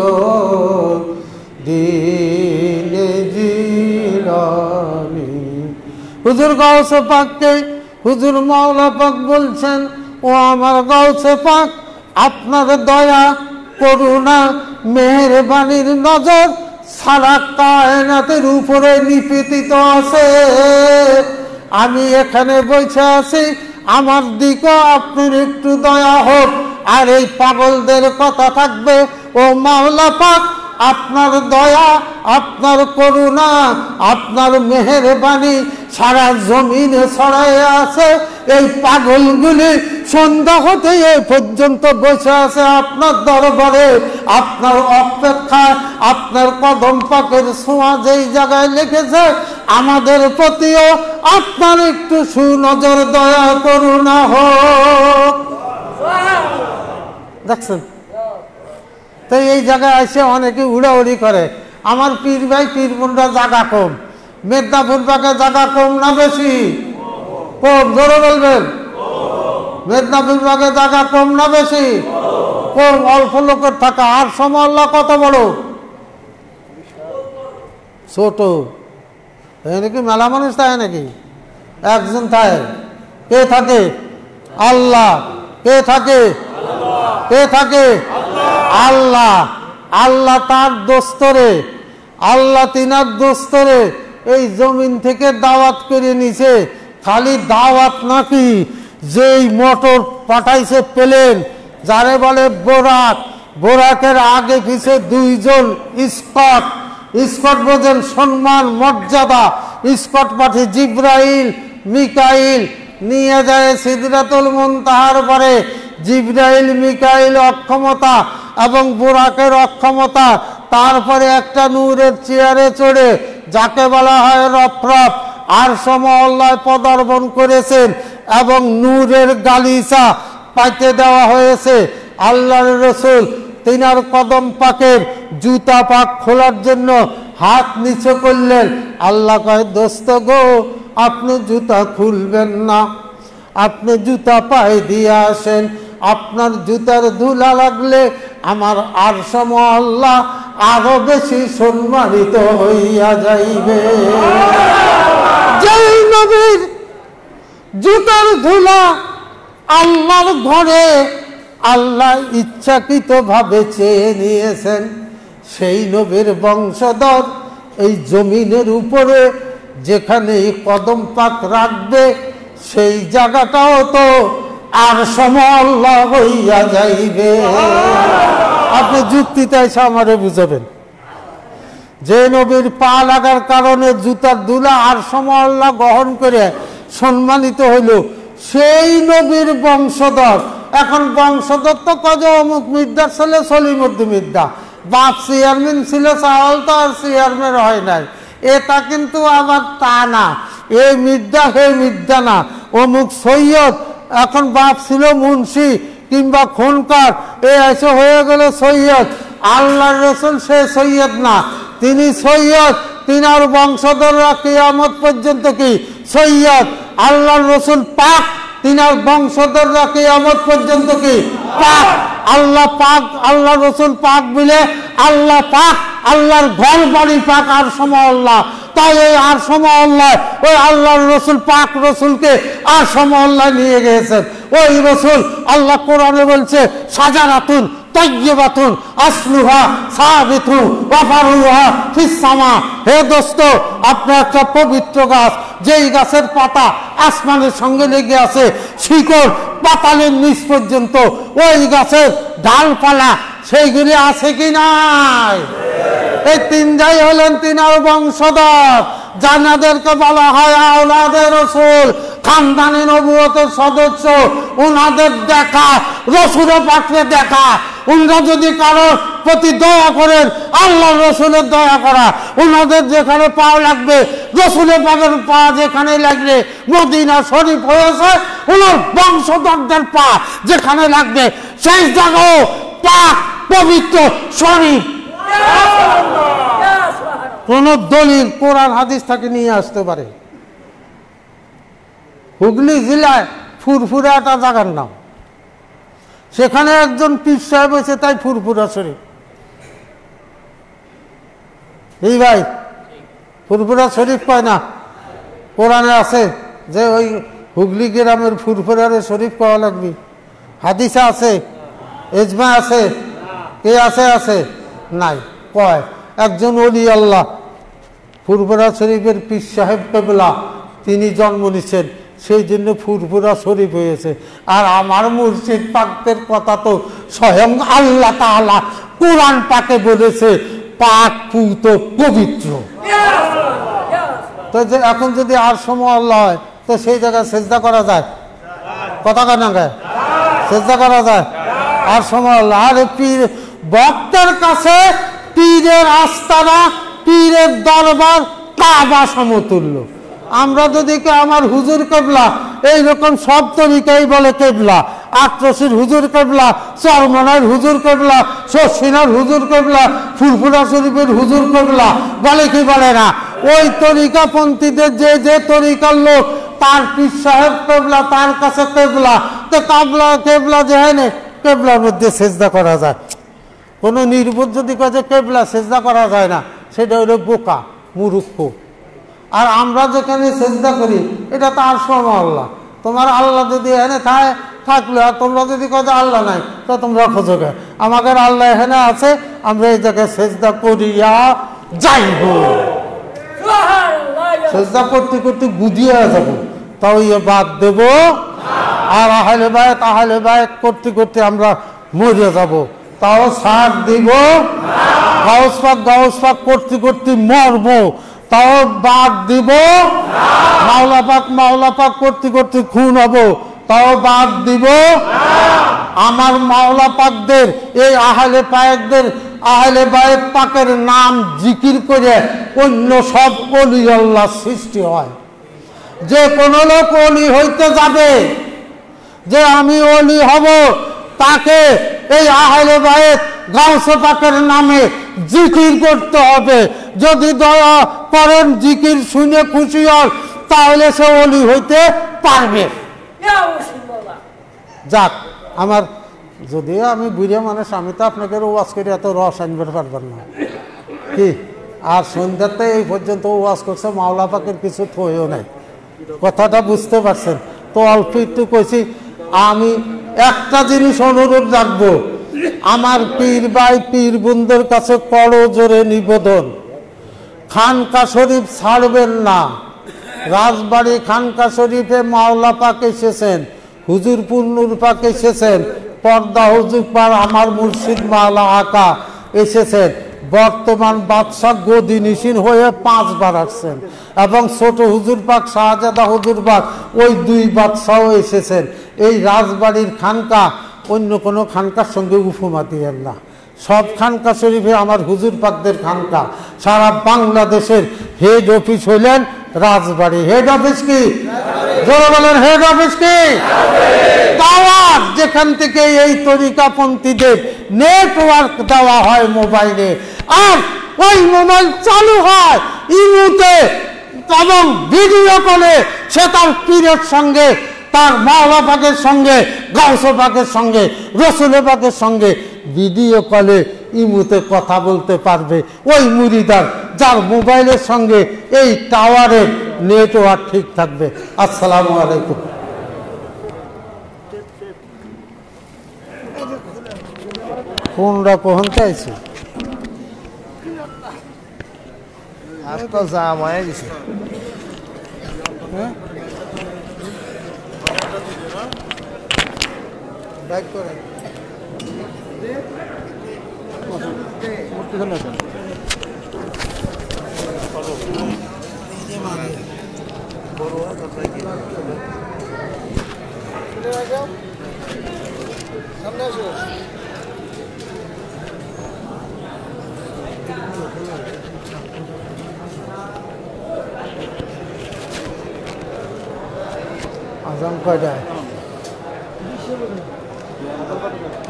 जिलानी। হুজুর গাউসে পাককে হুজুর মাওলা পাক বলছেন, ও আমার গাউসে পাক, আপনার দয়া করুণা মেহেরবানির নজর সারা কায়নাতের উপরে নিপীড়িত আছে। আমি এখানে বসে আছি, আমার দিকেও আপনার একটু দয়া হোক। আর এই পাগলদের কথা থাকবে, ও মাওলা পাক, আপনার দয়া, আপনার করুণা, আপনার মেহেরবানি সারা জমিনে ছড়ায় আছে। এই পাগলগুলি সন্ধ্যা হতে এই পর্যন্ত বসে আছে আপনার দরবারে, আপনার অপেক্ষায়। আপনার কদম পাকের ছোঁয়া যেই জায়গায় লেগেছে, আমাদের প্রতিও আপনার একটু সুনজর দয়া করুণা হোক। দেখছেন তো এই জায়গায় এসে অনেকে উড়াউড়ি করে, আমার পীর ভাই পীর বোনরা জায়গা কম, মেদিনীপুর পাকে জায়গা কম না বেশি? কম। জোরে বলবেন। মেদিনীপুর পাকে জায়গা কম না বেশি? কম। অল্প লোকের থাকা। আর সময় আল্লাহ কত বড়? ছোট। নাকি মেলা মানুষ থাকে নাকি? একজন থাকে। কে থাকে? আল্লাহ। কে থাকে? কে থাকে? আল্লাহ। আল্লাহ তার দোস্তরে, আল্লাহ তিনার দোস্তরে এই জমিন থেকে দাওয়াত করে নিছে। খালি দাওয়াত নাকি, যেই মোটর পাঠাইছে প্লেন, যারে বলে বোরাক, বোরাকের আগে পিছে দুইজন স্কট। স্কট বোঝেন সম্মান মর্যাদা। স্কট পাঠি জিব্রাইল মিকাইল নিয়ে যায় সিদরাতুল মুনতাহার পরে। জিব্রাইল মিকাইল অক্ষমতা এবং বোরাকের অক্ষমতা, তারপরে একটা নূরের চেয়ারে চড়ে, যাকে বলা হয় রফরফ, আর সময় আল্লাহ পদার্পণ করেছেন এবং নূরের গালিচা পাইতে দেওয়া হয়েছে। আল্লাহর রসুল তিনার কদম পাকের জুতা পাক খোলার জন্য হাত নিচে করলেন। আল্লাহ কয়, দোস্ত গো, আপনি জুতা খুলবেন না, আপনি জুতা পায়ে দিয়ে আসেন। আপনার জুতার ধুলা লাগলে আমার আর সময় আল্লাহ আরো বেশি সম্মানিত হইয়া যাইবে। যেই নবীর জুতার ধুলা আল্লাহর ঘরে আল্লাহ ইচ্ছাকৃত ভাবে চেয়ে নিয়েছেন, সেই নবীর বংশধর এই জমিনের উপরে যেখানে কদম পাক রাখবে, সেই জায়গাটাও তো আর সময় আল্লাহ হইয়া যাইবে। আপনি যুক্তিতে এসে আমারে বুঝাবেন, যে নবীর পা লাগার কারণে জুতার দুলা আর সময় আল্লাহ গ্রহণ করে সম্মানিত হইল, সেই নবীর বংশধর। এখন বংশধর তো কজ অমুক মির্জার ছেলে সলিমুদ্দিন মির্জা, বাপ চেয়ারম্যান ছিল, চাওয়াল তো আর চেয়ারম্যান হয় নাই। এটা কিন্তু আবার তা না, এ মির্জা হে মির্জা না। অমুক সৈয়দ, এখন বাপ ছিল মুন্সি কিংবা খুনকার, এ এসে হয়ে গেল সৈয়দ। আল্লাহর রসুল সে সৈয়দ না, তিনি সৈয়দ, তিনার বংশধররা কিয়ামত পর্যন্ত কি সৈয়দ। আল্লাহর রসুল পাক, তিনার বংশধররা কিয়ামত পর্যন্ত কি পাক। আল্লাহ পাক, আল্লাহ রসুল পাক বলে আল্লাহ পাক, আল্লাহর ঘর বাড়ি পাক, আর সমআল্লাহ। তাই এই আর সমআল্লাহ ওই আল্লাহর রসুল পাক রসুলকে আর সমআল্লাহ নিয়ে গিয়েছেন। ওই রসুল আল্লাহ কোরআনে বলছে সাজারাতুন তাইয়্যিবাতুন আসলুহা সাবিতুন ওয়া ফারুহা ফিস সামা। হে দোস্ত, আপনার একটা পবিত্র গাছ, যেই গাছের পাতা আসমানের সঙ্গে লেগে আছে, শিকড় পাতালের নিচ পর্যন্ত, ওই গাছের ডালপালা সেইগুলি আছে কি নাই? এই তিনটাই হলেন তিনার বংশধর, যাদেরকে বলা হয় আওলাদে রসুল, খানদানি নবুয়তের সদস্য। ওনাদের দেখা, রসুলের পাত্রে দেখা। ওনারা যদি কারোর প্রতি দয়া করেন, আল্লাহ রসুলের দয়া করা। ওনাদের যেখানে পা লাগবে, রসুলের পাকের পা যেখানে লাগবে, মদিনা শরীফ হয়েছে, ওনার বংশধরদের পা যেখানে লাগবে, সেই জায়গাও পাক পবিত্র শরীফ। কোন দলিল কোরআন হাদিস থেকে নিয়ে আসতে পারে। হুগলি জেলায় ফুরফুরা একটা জায়গার নাম, সেখানে একজন পীর সাহেব হয়েছে, তাই ফুরফুরা শরীফ। এই ভাই, ফুরফুরা শরীফ কয় না, কোরআনে আছে যে ওই হুগলি গ্রামের ফুরফুরারে শরীফ কওয়া লাগবে। হাদিসে আছে, এজমা আছে, কে আছে? আছে নাই, কয় একজন ওলি আল্লাহ ফুরফুরা শরীফের পীর সাহেব কেবলা, তিনি জন্ম নিচ্ছেন, সেই জন্য ফুরফুরা শরীফ হয়েছে। আর আমার মুর্শিদ পাকের কথা তো স্বয়ং আল্লাহ তাআলা কোরআন পাকে বলেছে পাক পুত পবিত্র। তো যে এখন যদি আর সময় আল্লাহ হয়, তো সেই জায়গায় সেজদা করা যায়? কথা কানা গায় সেজদা করা যায়? আর সময় আল্লাহ। আর পীর ভক্তের কাছে পীরের আস্তানা, পীরের দরবার কাবা সমতুল্য। আমরা যদি আমার হুজুর কেবলা, এইরকম সব তরিকাই বলে কেবলা, আটরশির হুজুর কেবলা, চরমনার হুজুর কেবলা, শর্ষিনার হুজুর কেবলা, ফুরফুরা শরীফের হুজুর কেবলা, বলে কি বলে না? ওই তরিকাপন্থীদের যে যে তরিকার লোক, তার পীর সাহেব কেবলা, তার কাছে কেবলা। তো কাবলা কেবলা যে হয় না, কেবলার মধ্যে সেজদা করা যায়। কোনো নির্বোধ যদি কাজে কেবলা সেজদা করা যায় না, সেটা হলো বোকা, মূর্খ। আর আমরা যেখানে সেজদা করি, এটা তো আর সময় আল্লাহ। তোমার আল্লাহ যদি এখানে থাকলো, আর তোমরা যদি কাজে আল্লাহ নাই, তো তোমরা খোঁজো গে। আমাদের আল্লাহ এখানে আছে, আমরা এই জায়গায় সেজদা করিয়া যাইব। সেজদা করতে করতে বুঝিয়ে যাবো, তাও ইয়ে বাদ দেব। আর আহলে বায়াত করতে করতে আমরা মরে যাব, তাও সার দিব। গাউস পাক করতে করতে মরবো, তাও বাদ দিব। মাওলা পাক করতে করতে খুন হব, তাও বাদ দিব। আমার মাওলা পাকদের, এই আহলে বায়াত পাকের নাম জিকির করে অন্য সব ওলি আল্লাহ সৃষ্টি হয়। যে কোনো লোক ওলি হইতে যাবে, যে আমি ওলি হব, তাকে এই আহলে বায়াত গাউসে পাকের নামে জিকির করতে হবে। যদি দয়া করেন, জিকির শুনে খুশি হন, তাহলে সে ওলি হইতে পারবে। যাক, আমার যদিও আমি বুড়িয়া মানুষ, আমি তো আপনাকে ওয়াজ করে এত রস আনবার পারবেন না কি। আর সন্ধ্যাতে এই পর্যন্ত ওয়াজ করছে, মাওলা পাকের কিছু থইও নাই। কথাটা বুঝতে পারছেন তো? অল্প একটু কইছি। আমি একটা জিনিস অনুরোধ রাখবো, আমার পীর ভাই পীর বোনদের কাছে করো জোরে নিবেদন, খানকা শরীফ ছাড়বেন না। রাজবাড়ি খানকা শরীফে মাওলা পাক এসেছেন, হুজুরপুর নূর পাক এসেছেন, পর্দা হুজুর পাক আমার মুর্শিদ মাওলা আকা এসেছেন। বর্তমান বাদশাহ গদিনিসীন হয়ে 5 বার আসছেন, এবং ছোট হুজুর পাক শাহজাদা হুজুর পাক ওই 2 বাদশাহ এসেছেন। এই রাজবাড়ির খানকা অন্য কোনো খানকার সঙ্গে উপমা দিয়েন না। সব খানকা শরীফে আমার হুজুর পাকদের খানকা। সারা বাংলাদেশের হেড অফিস হইলেন রাজবাড়ি। হেড অফিস কি? জোরে বলেন, হেড অফিস কি? দাওয়াত যে এখান থেকে এই তরিকাপন্থীদের নেটওয়ার্ক দেওয়া হয় মোবাইলে, আর ওই মোবাইল চালু হয় ইমুতে এবং ভিডিও কলে সে তার পীরের সঙ্গে, তার মাওলা পাকের সঙ্গে, গাউসে পাকের সঙ্গে, রসুলে পাকের সঙ্গে ভিডিও কলে ইমুতে কথা বলতে পারবে ওই মুরিদার যার মোবাইলের সঙ্গে এই টাওয়ারের নেটওয়ার্ক ঠিক থাকবে। আসসালামু আলাইকুম। কোনটা কখন চাইছে আজকাল জাম হয়ে গেছে। ব্যাক করে সামনে আসো। आजम कटाए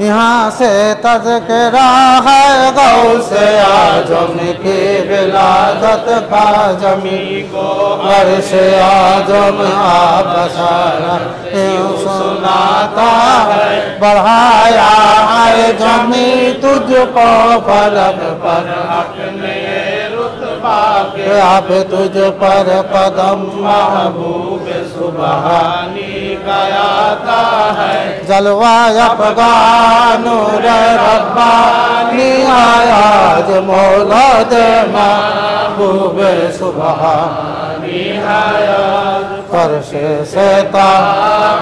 यहाँ से तज़किरा है गौसे आजम की विलादत का जमी को अर्श आजम आबशारा यूं सुनाता है बढ़ाया है जमी तुझको फलक पर अपने रुतबा के अब तुझ पर कदम महबूब सुबहानी गाता है जलवा अफ़गानूर रब्बानी आया ज मौलाद महबूब सुबहानी आया फर्श से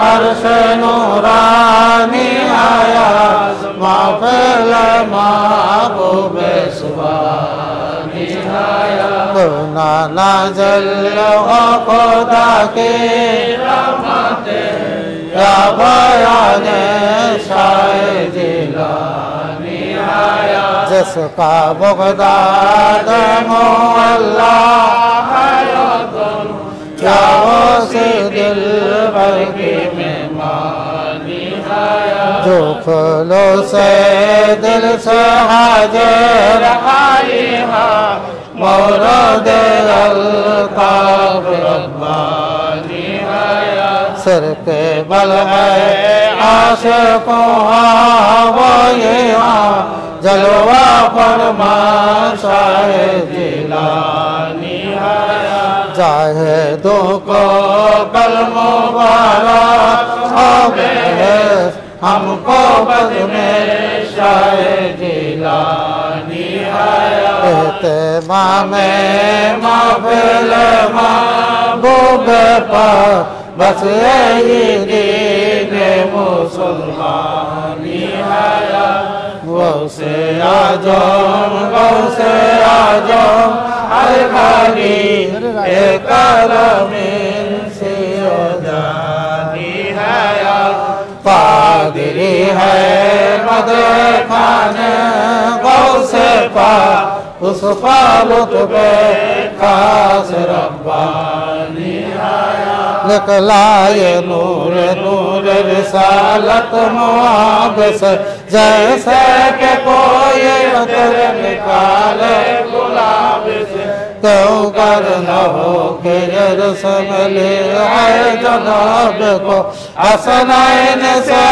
अर्श नूरानी आया महफिल महबूब सुबहानी आया नाना जल खुदा के रहमते या बयान शाह जिलानी आया जिसका बगदाद मोहल्ला क्या उसे दिल भर के मेहमानी आया जो फलो से दिल से हाजिर आई मौलद अल्ताफ रब्बानी आया सर के बल है आशिकों वो ये जलवा फरमा शाह जिलानी आया चाहे दो को कल मुबारक हमको बद में शाह जिलानी आया एहतमाम महफिल महबूब पर बस यही दीन मुसलमानी आया गौसे आजम हर घड़ी एक करमीन से जानी है पादरी है मदर खाने गौसे पा उस लुत्फ़े खास रब्बानी आया निकला ये नूर नूर रिसालत मुआब से जैसे के कोई अतर निकाले गुलाब से क्यों कर न हो के रसमले है जनाब को हसनैन से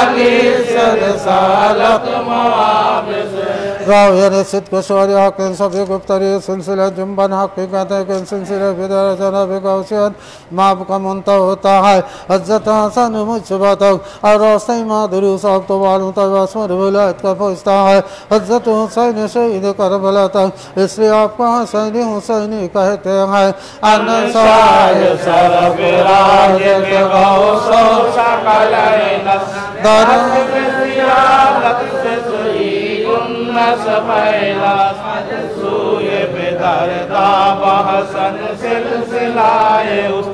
अली से रिसालत मुआब से रावियन सिद्क शौर्य हक़ सभी गुफ्तरी सिलसिला जुम्बन हक़ीक़त के सिलसिले बिदर जनाब गौसियत माप का मुंता होता है हज़रत हसन मुझबा तक और रोसई माधुरी साहब तो वालों तक असमर विलायत का फरिश्ता है हज़रत हुसैन शहीद करबला तक इसलिए आपका हसैनी हुसैनी कहते हैं अनसाय सरफराज के गौसो शकलैन दरद ज़ियारत से सफैला सूये बेदरदा बहसन सिलसिलाए उस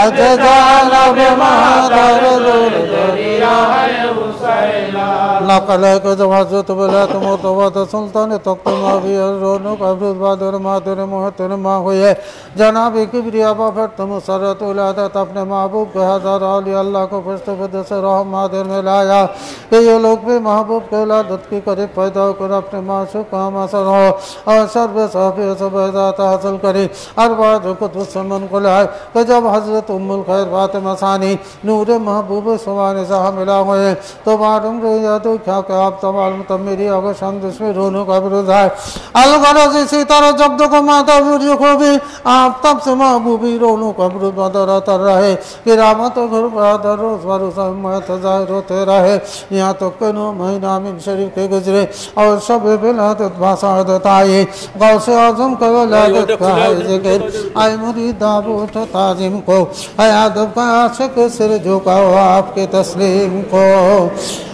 अजजालब मादर दुर्दरिया है हुसैना نقلك جوازت بلاد مرتبط سلطان تخت مافی رونق افروز بادر مادر محترم ہوئے جناب کبریا بافت مسرت ولادت اپنے محبوب کے ہزار اولیاء اللہ کو فرشت قدس رحم مادر میں لایا کہ یہ لوگ بھی محبوب کے ولادت کی قریب پیدا ہو کر اپنے معشوق کا حاصل ہو اور شرب صحفی سب ذات حاصل کرے اربع قطب سمن کو لائے کہ جب حضرت ام الخیر فاطمہ ثانی نور محبوب سبحان سے ملا ہوئے تو معلوم رہا تو کیا کہ آپ تمام میری اگر شمد اس میں رونوں کا برود ہے الغرض اسی طرح جب کو ماتا بری خوبی آپ تب سے محبوبی رونوں کا برود بدراتا رہے کرامت و گھر بہادر روز بروز احمد ظاہر ہوتے رہے یہاں تک کہ 9 مہینہ من شریف کے گزرے اور شب بلادت باسعادت آئی غوث اعظم کا ولادت کا ہے ذکر آئے مرید دعوت تعظیم کو اے ادب کا عاشق سر جھکاؤ آپ کے تسلیم کو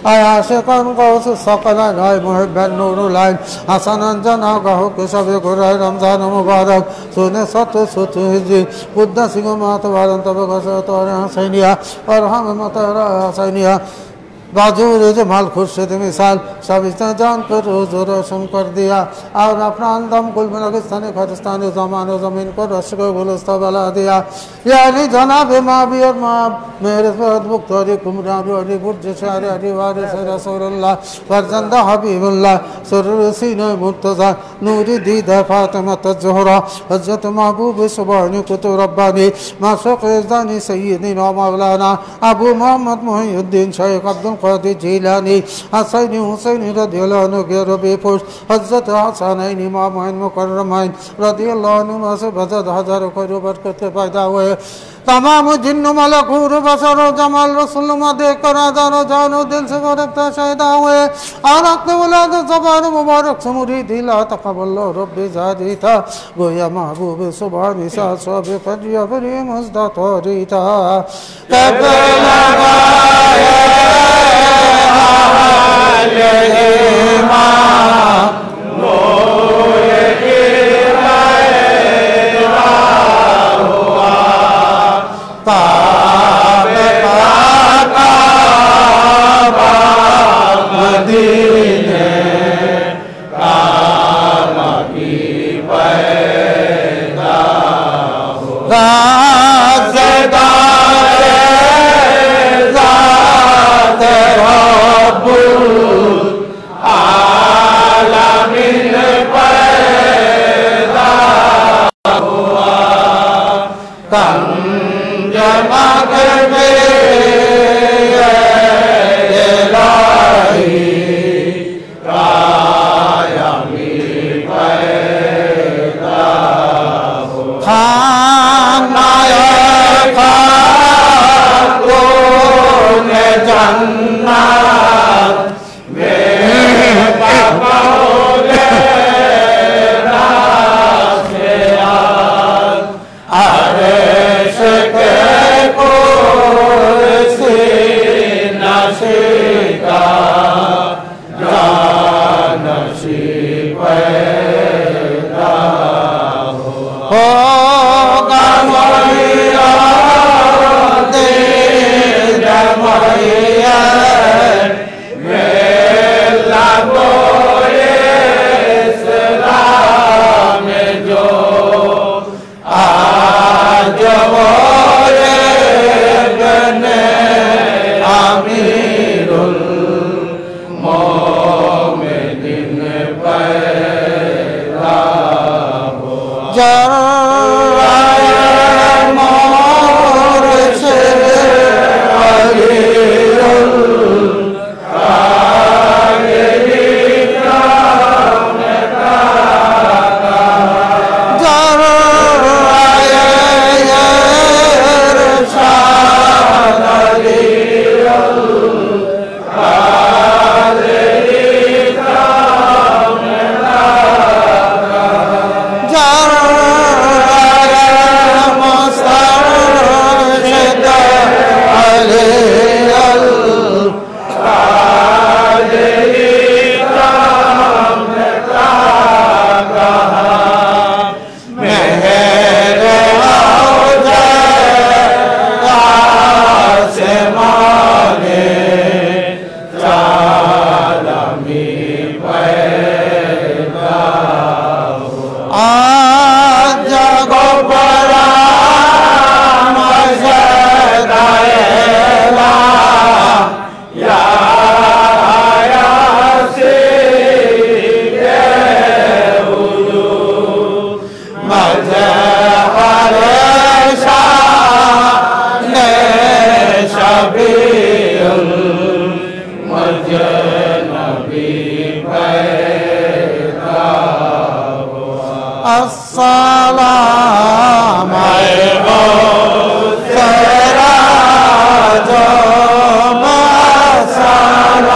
اے عاشقان غوث ثقلین اے محب نور العین حسناً جناگاہوں کے شب گرائے رمضان مبارک سونے ست ہجری قدس گمات وارن طبق ستور حسینیہ اور ہم مطہرہ حسینیہ बाजूर जमाल खुर्शीद मिसाल शबिस्ता जान कर रोज रोशन कर दिया और अपना अंदम कुल मलकिस्तान खालिस्तान ज़मान व ज़मीन को रश्क गुलस्ता बला दिया यानी जनाब माबी और माब मेरे फरद मुख्तारी कुमरान अली बुर्ज शार अली वारिस रसूलुल्लाह फरजंदा हबीबुल्लाह सुरूर सीने मुर्तज़ा नूरी दीद फातिमा ज़हरा हज़रत महबूब सुभानी कुतुब रब्बानी माशूक़ इज़्ज़ानी सय्यदना मौलाना अबू मोहम्मद मुहियुद्दीन शेख अब्दुल قادر جیلانی حسین حسین رضی اللہ عنہ کے ربی پوش حضرت حسنین امامین مکرمین رضی اللہ عنہ سے بزد ہزاروں خیر و برکت پیدا ہوئے تمام جن ملکور بشر و جمال رسول اللہ دیکھ کر آزار و جان و دل سے گرفتا شہدہ ہوئے اور اقت ولاد زبان مبارک سے مرید لا تقبل رب زادی تھا گویا محبوب سبحانی سا صحب فری فری مزدہ توری تھا کبلا अस्सलाम अलैकुम सिराज अस्सलाम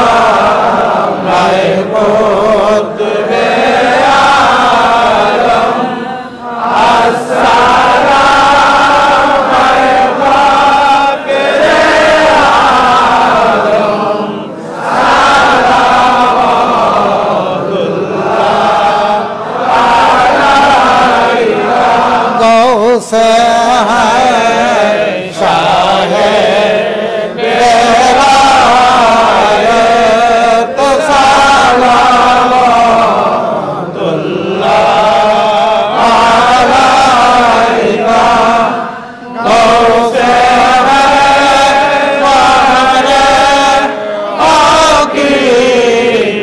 अलैकुम तुबे आलम अस्सलाम अलैकुम किरे आलम से है शाहे मेरा तो सलावतुल्लाह अलैका गौ से है महरे हकीकत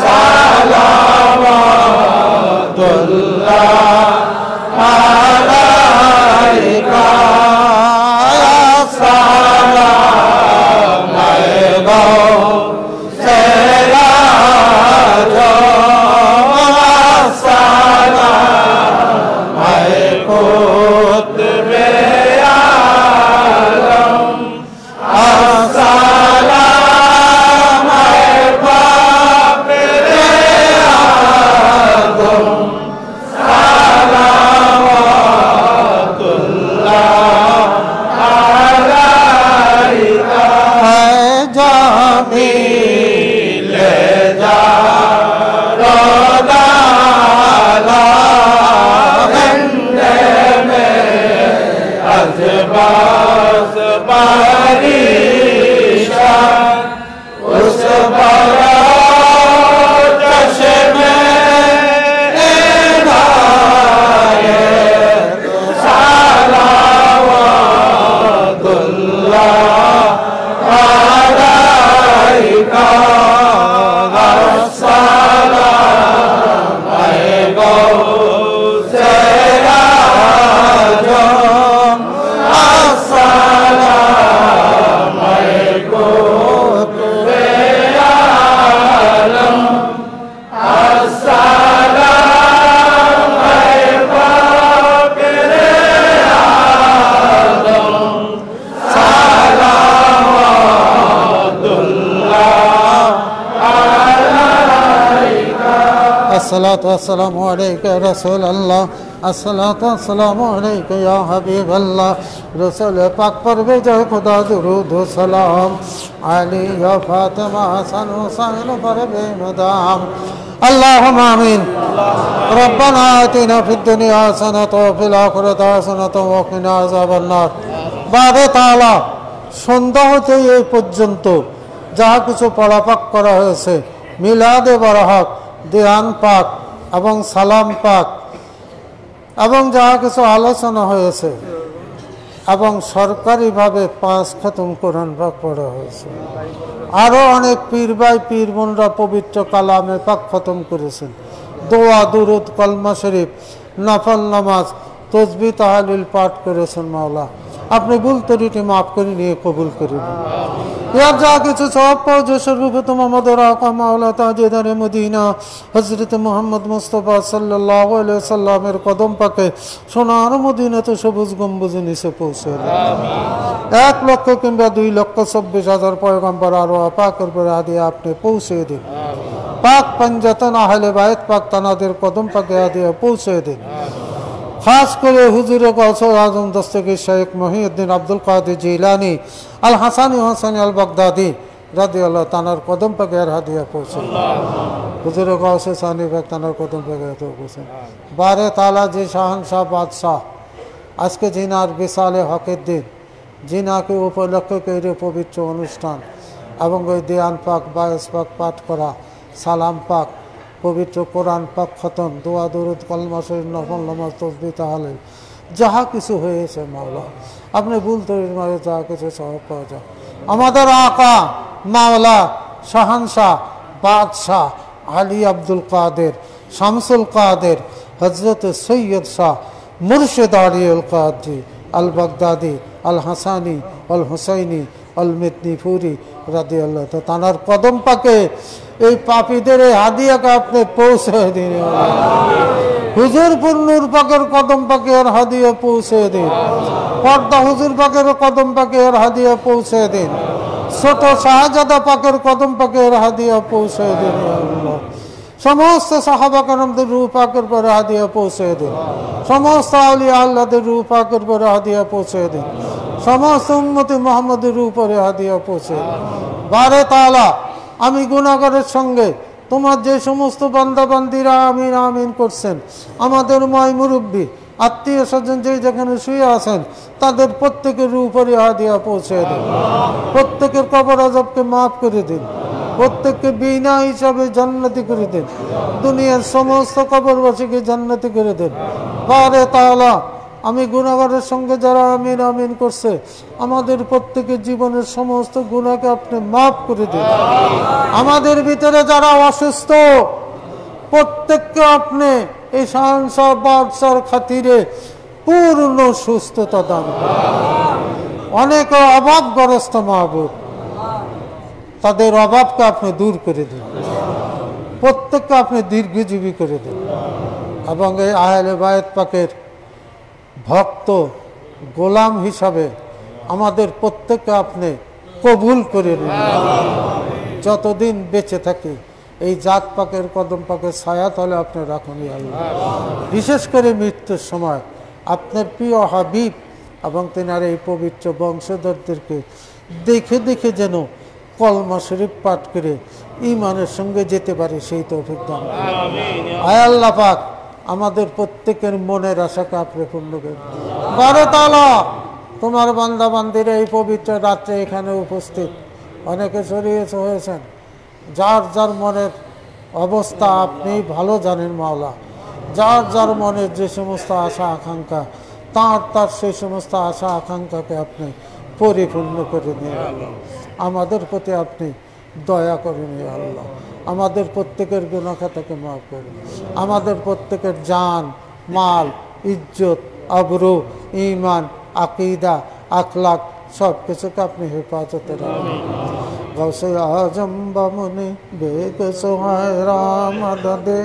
सलावतुल्लाह अलैका अस्सलाम अलैकुम सिराज अस्सलाम अलैकुम तुबे आलम अस्सलाम अलैकुम मेरे आदम बस परेशान उस पर चश्मे इनायत सलावतुल्लाह अलैका अस्सलाम अलैकुम सिराज अस्सलाम अलैकुम तुबे आलम अस्सलाम अलैकुम किरे आलम सलावतुल्लाह अलैका अस्सलातु वस्सलामु अलैका या रसूल अल्लाह अस्सलातु वस्सलामु अलैका या हबीब अल्लाह रसूल पाक पर भेजो खुदा दुरूद व सलाम अली या फातिमा हसन हुसैन पर बेमदाम अल्लाहुम्मा आमीन रब्बना आतिना फिद दुनिया हसनतन व फिल आखिराति हसनतन व किना আযাবান্নার বাদে তাআলা সন্ধ্যা হতে এই পর্যন্ত যাহা কিছু পড়াপাক করা হয়েছে মিলাদে বারাহাক দিয়ান পাক এবং সালাম পাক এবং যাহা কিছু আলোচনা হয়েছে এবং সরকারিভাবে 5 খতম কোরআন পাক পড়া হয়েছে আরও অনেক পীর ভাই পীর বোনরা পবিত্র কালামে পাক খতম করেছেন দোয়া দুরুদ কলমা শরীফ নফল নামাজ তসবিহ তাহলিল পাঠ করেছেন মাওলা আপনি ভুল ত্রুটি মাফ করে নিয়ে কবুল করে নিন ইয়ার যা কিছু সব পাওয়া সর্বপ্রথম আমাদের আকা মাওলা তাজেদারে মদিনা হযরত মুহাম্মদ মুস্তাফা সাল্লাল্লাহু আলাইহি সাল্লামের কদম পাকে সোনার মদিনাতে সবুজ গম্বুজে নিচে পৌঁছে আমিন 1 লক্ষ কিংবা 2 লক্ষ 24,000 পয়গম্বর আর পাকের পর হাদিয়া আপনি পৌঁছে দিন পাক পঞ্জাতন আহলে বাইত পাক তানাদের কদম পাকে হাদিয়া পৌঁছে দিন खास करे हुजूर गौस आजम दस्तगीर शेख मुहिउद्दीन अब्दुल कादिर जिलानी अल हसानी हसन अल बगदादी রাদিয়াল্লাহু তাআলার কদম পাকে হাদিয়া পৌঁছে হুজুর গৌস সানি পাক তানার কদম পাকে হাদিয়া পৌঁছে বারে তাআলা জি শাহনশাহ বাদশাহ আজকে জিনার বিশালে হকের দিন জিনাকে উপলক্ষে করে পবিত্র অনুষ্ঠান এবং ওই দিয়ান পাক বায়স পাক পাঠ করা সালাম পাক পবিত্র কোরআন পাক খতম দোয়া দরুদ কলমা শরীফ নফল নামাজ তাসবিহ তাহলিল যাহা কিছু হয়েছে মাওলা আপনি ভুল তরির মাঝে যাহা কিছু সওয়াব পাওয়া যায় আমাদের আকা মাওলা শাহানশাহ বাদশাহ আলী আব্দুল কাদের শামসুল কাদের হযরত সৈয়দ শাহ মুর্শিদ আলী আল কাদরি আল বাগদাদি আল হাসানি আল হুসাইনি আল মেদিনীপুরি রাদিয়াল্লাহু তাআলা তানার কদম পাকে এই পাপীদের এই হাদিয়াকে আপনি পৌঁছে দিন হুজুর নূর পাকের কদম পাকে এর হাদিয়া পৌঁছে দিন পর্দা হুজুর পাকের কদম পাকে এর হাদিয়া পৌঁছে দিন ছোট শাহজাদা পাকের কদম পাকে এর হাদিয়া পৌঁছে দিন আল্লাহ সমস্ত সাহাবা کرامদের রূহ পাকের পরে হাদিয়া পৌঁছে দিন সমস্ত আউলিয়া আল্লাহদের রূহ পাকের পরে হাদিয়া পৌঁছে দিন সমস্ত উম্মতি মুহাম্মদের রূহ পরে হাদিয়া পৌঁছে দিন বারে তাআলা আমি গুনাহগারের সঙ্গে তোমার যে সমস্ত বান্দা বান্দীরা আমিন আমিন করছেন আমাদের ময় মুরব্বী আত্মীয় স্বজন যে যেখানে শুয়ে আছেন তাদের প্রত্যেকের রূহ পরে হাদিয়া পৌঁছে দিন প্রত্যেকের কবর আযাবকে মাফ করে দিন প্রত্যেককে বিনা হিসাবে জান্নাতি করে দেন দুনিয়ার সমস্ত কবরবাসীকে জান্নাতি করে দেন বারে তাআলা আমি গুনাহগারের সঙ্গে যারা আমিন আমিন করছে আমাদের প্রত্যেকের জীবনের সমস্ত গুনাহকে আপনি মাফ করে দিন আমাদের ভিতরে যারা অসুস্থ প্রত্যেককে আপনি এই সংসার বাদশার খাতিরে পূর্ণ সুস্থতা দান করুন অনেক অভাবগ্রস্ত মাহবুব তাদের অভাবকে আপনি দূর করে দিন প্রত্যেককে আপনি দীর্ঘজীবী করে দিন এবং এই আহলে বায়ত পাকের ভক্ত গোলাম হিসাবে আমাদের প্রত্যেককে আপনি কবুল করে নিন যতদিন বেঁচে থাকি এই জাত পাকের কদম পাকের ছায়াতলে আপনি রাখুন আল্লাহ বিশেষ করে মৃত্যুর সময় আপনার প্রিয় হাবিব এবং তেনার এই পবিত্র বংশধরদেরকে দেখে দেখে যেন কলমা শরীফ পাঠ করে ঈমানের সঙ্গে যেতে পারে সেই তৌফিক দান আয় আল্লাহ পাক আমাদের প্রত্যেকের মনের আশাকে আপনি পূর্ণ করুন বারে তাআলা তোমার বান্দা বান্দীরা এই পবিত্র রাত্রে এখানে উপস্থিত অনেকে ছড়িয়েছে হয়েছেন যার যার মনের অবস্থা আপনি ভালো জানেন মাওলা যার যার মনের যে সমস্ত আশা আকাঙ্ক্ষা তার সেই সমস্ত আশা আকাঙ্ক্ষাকে আপনি পরিপূর্ণ করে নিয়ে আল্লাহ আমাদের প্রতি আপনি দয়া করুন আল্লাহ আমাদের প্রত্যেকের গুনাহ খাতাকে মাফ করুন আমাদের প্রত্যেকের জান মাল ইজ্জত আবরু ঈমান আকীদা আখলাক সব কিছুকে আপনি হেফাজতে রাখুন গৌসে আজম বামনে বেগ সোহায়রা মদদে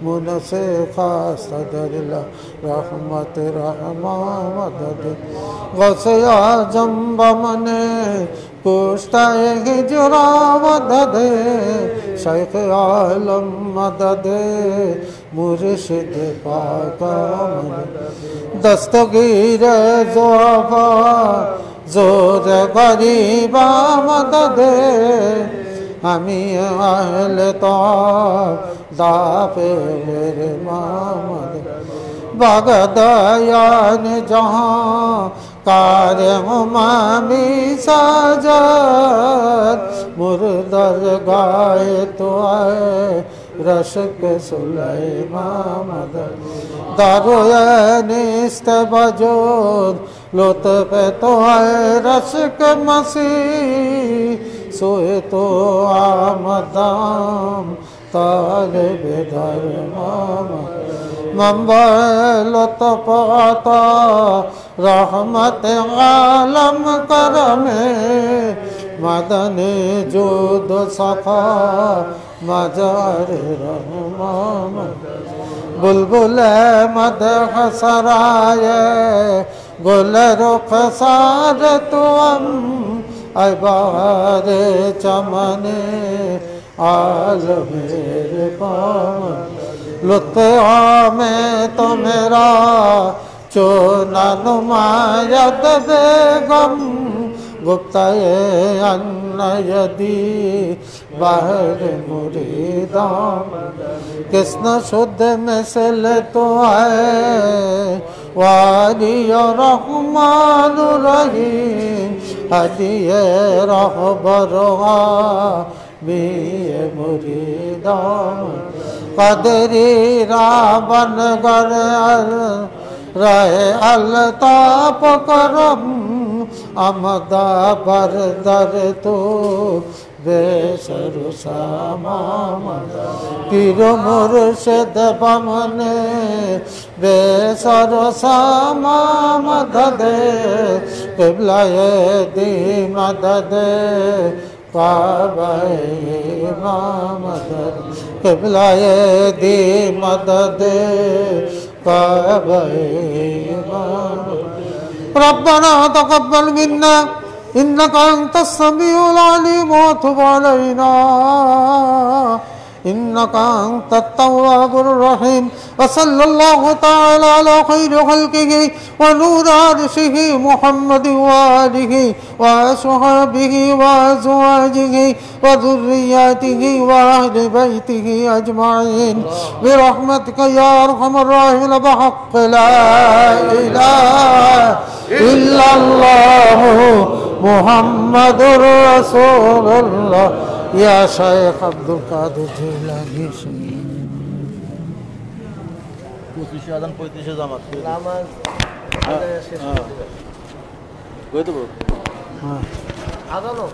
মুনসে খাস দরিলা রহমত রহমা মদদে গৌসে আজম বামনে কুশতায়ে হিজরা মদদে শাইখ আলম মদদে মুর্শিদ পাক দস্তগীর ज़ुअफ़ा ज़ोर गरीबा मददे हमी अहले तौब दाफे मेरे मामद बगदायान जहाँ कार्य मामी साजद मुर्दर गाए तो आए रशक सुलेमान मदद दारुनिस्त बजूद लुत्फ़ तो है रशक मसीह सोए तो आमदाम तालिब दरमाम मंबा लुत्फ़ अता रहमत आलम करमे मदनी जूद सखा मजार रहमान बुलबुल मदह सराये गुल रुख सार तुम अबार चमने आल मेरे पावन लुत्फ़ में तो मेरा चोना नुमायत बेगम गुप्ताए अन्ना यदि बाहर मुरीदाम किस्न शुद्ध मिसल तो है वाली रहमान रहीम हदिये रहबरहा बिये मुरीदाम कदरी राबन गर रहे अल्ताप करम अमदा बरदर तो बेसर सामाम पीर मुर्शिद बमने बेसर सामा मददे क़िबला दी मददे काबे मदद क़िबलाए दी मदद काबे रब्बना तक़ब्बल मिन्ना इन्नका अंतस समीउल अलीम व तुब अलैना इन्नका अंतत तव्वाबुर रहीम व सल्लल्लाहु तआला अला खैरि खल्क़िही व नूर अर्शिही मुहम्मद व आलिही व अस्हाबिही व अज़वाजिही व ज़ुर्रिय्यतिही व अहलि बैतिही अजमाइन बिरहमतिका या अरहमर राहिमीन बिहक़्क़ि ला इलाहा इल्लल्लाह मुहम्मदुर रसूलुल्लाह या शेख अब्दुल कादिर जिलानी পঁচিশে আজান 35-এ জামাত নামাজ শেষ করে দিবেন। হয়ে দেবো আজানো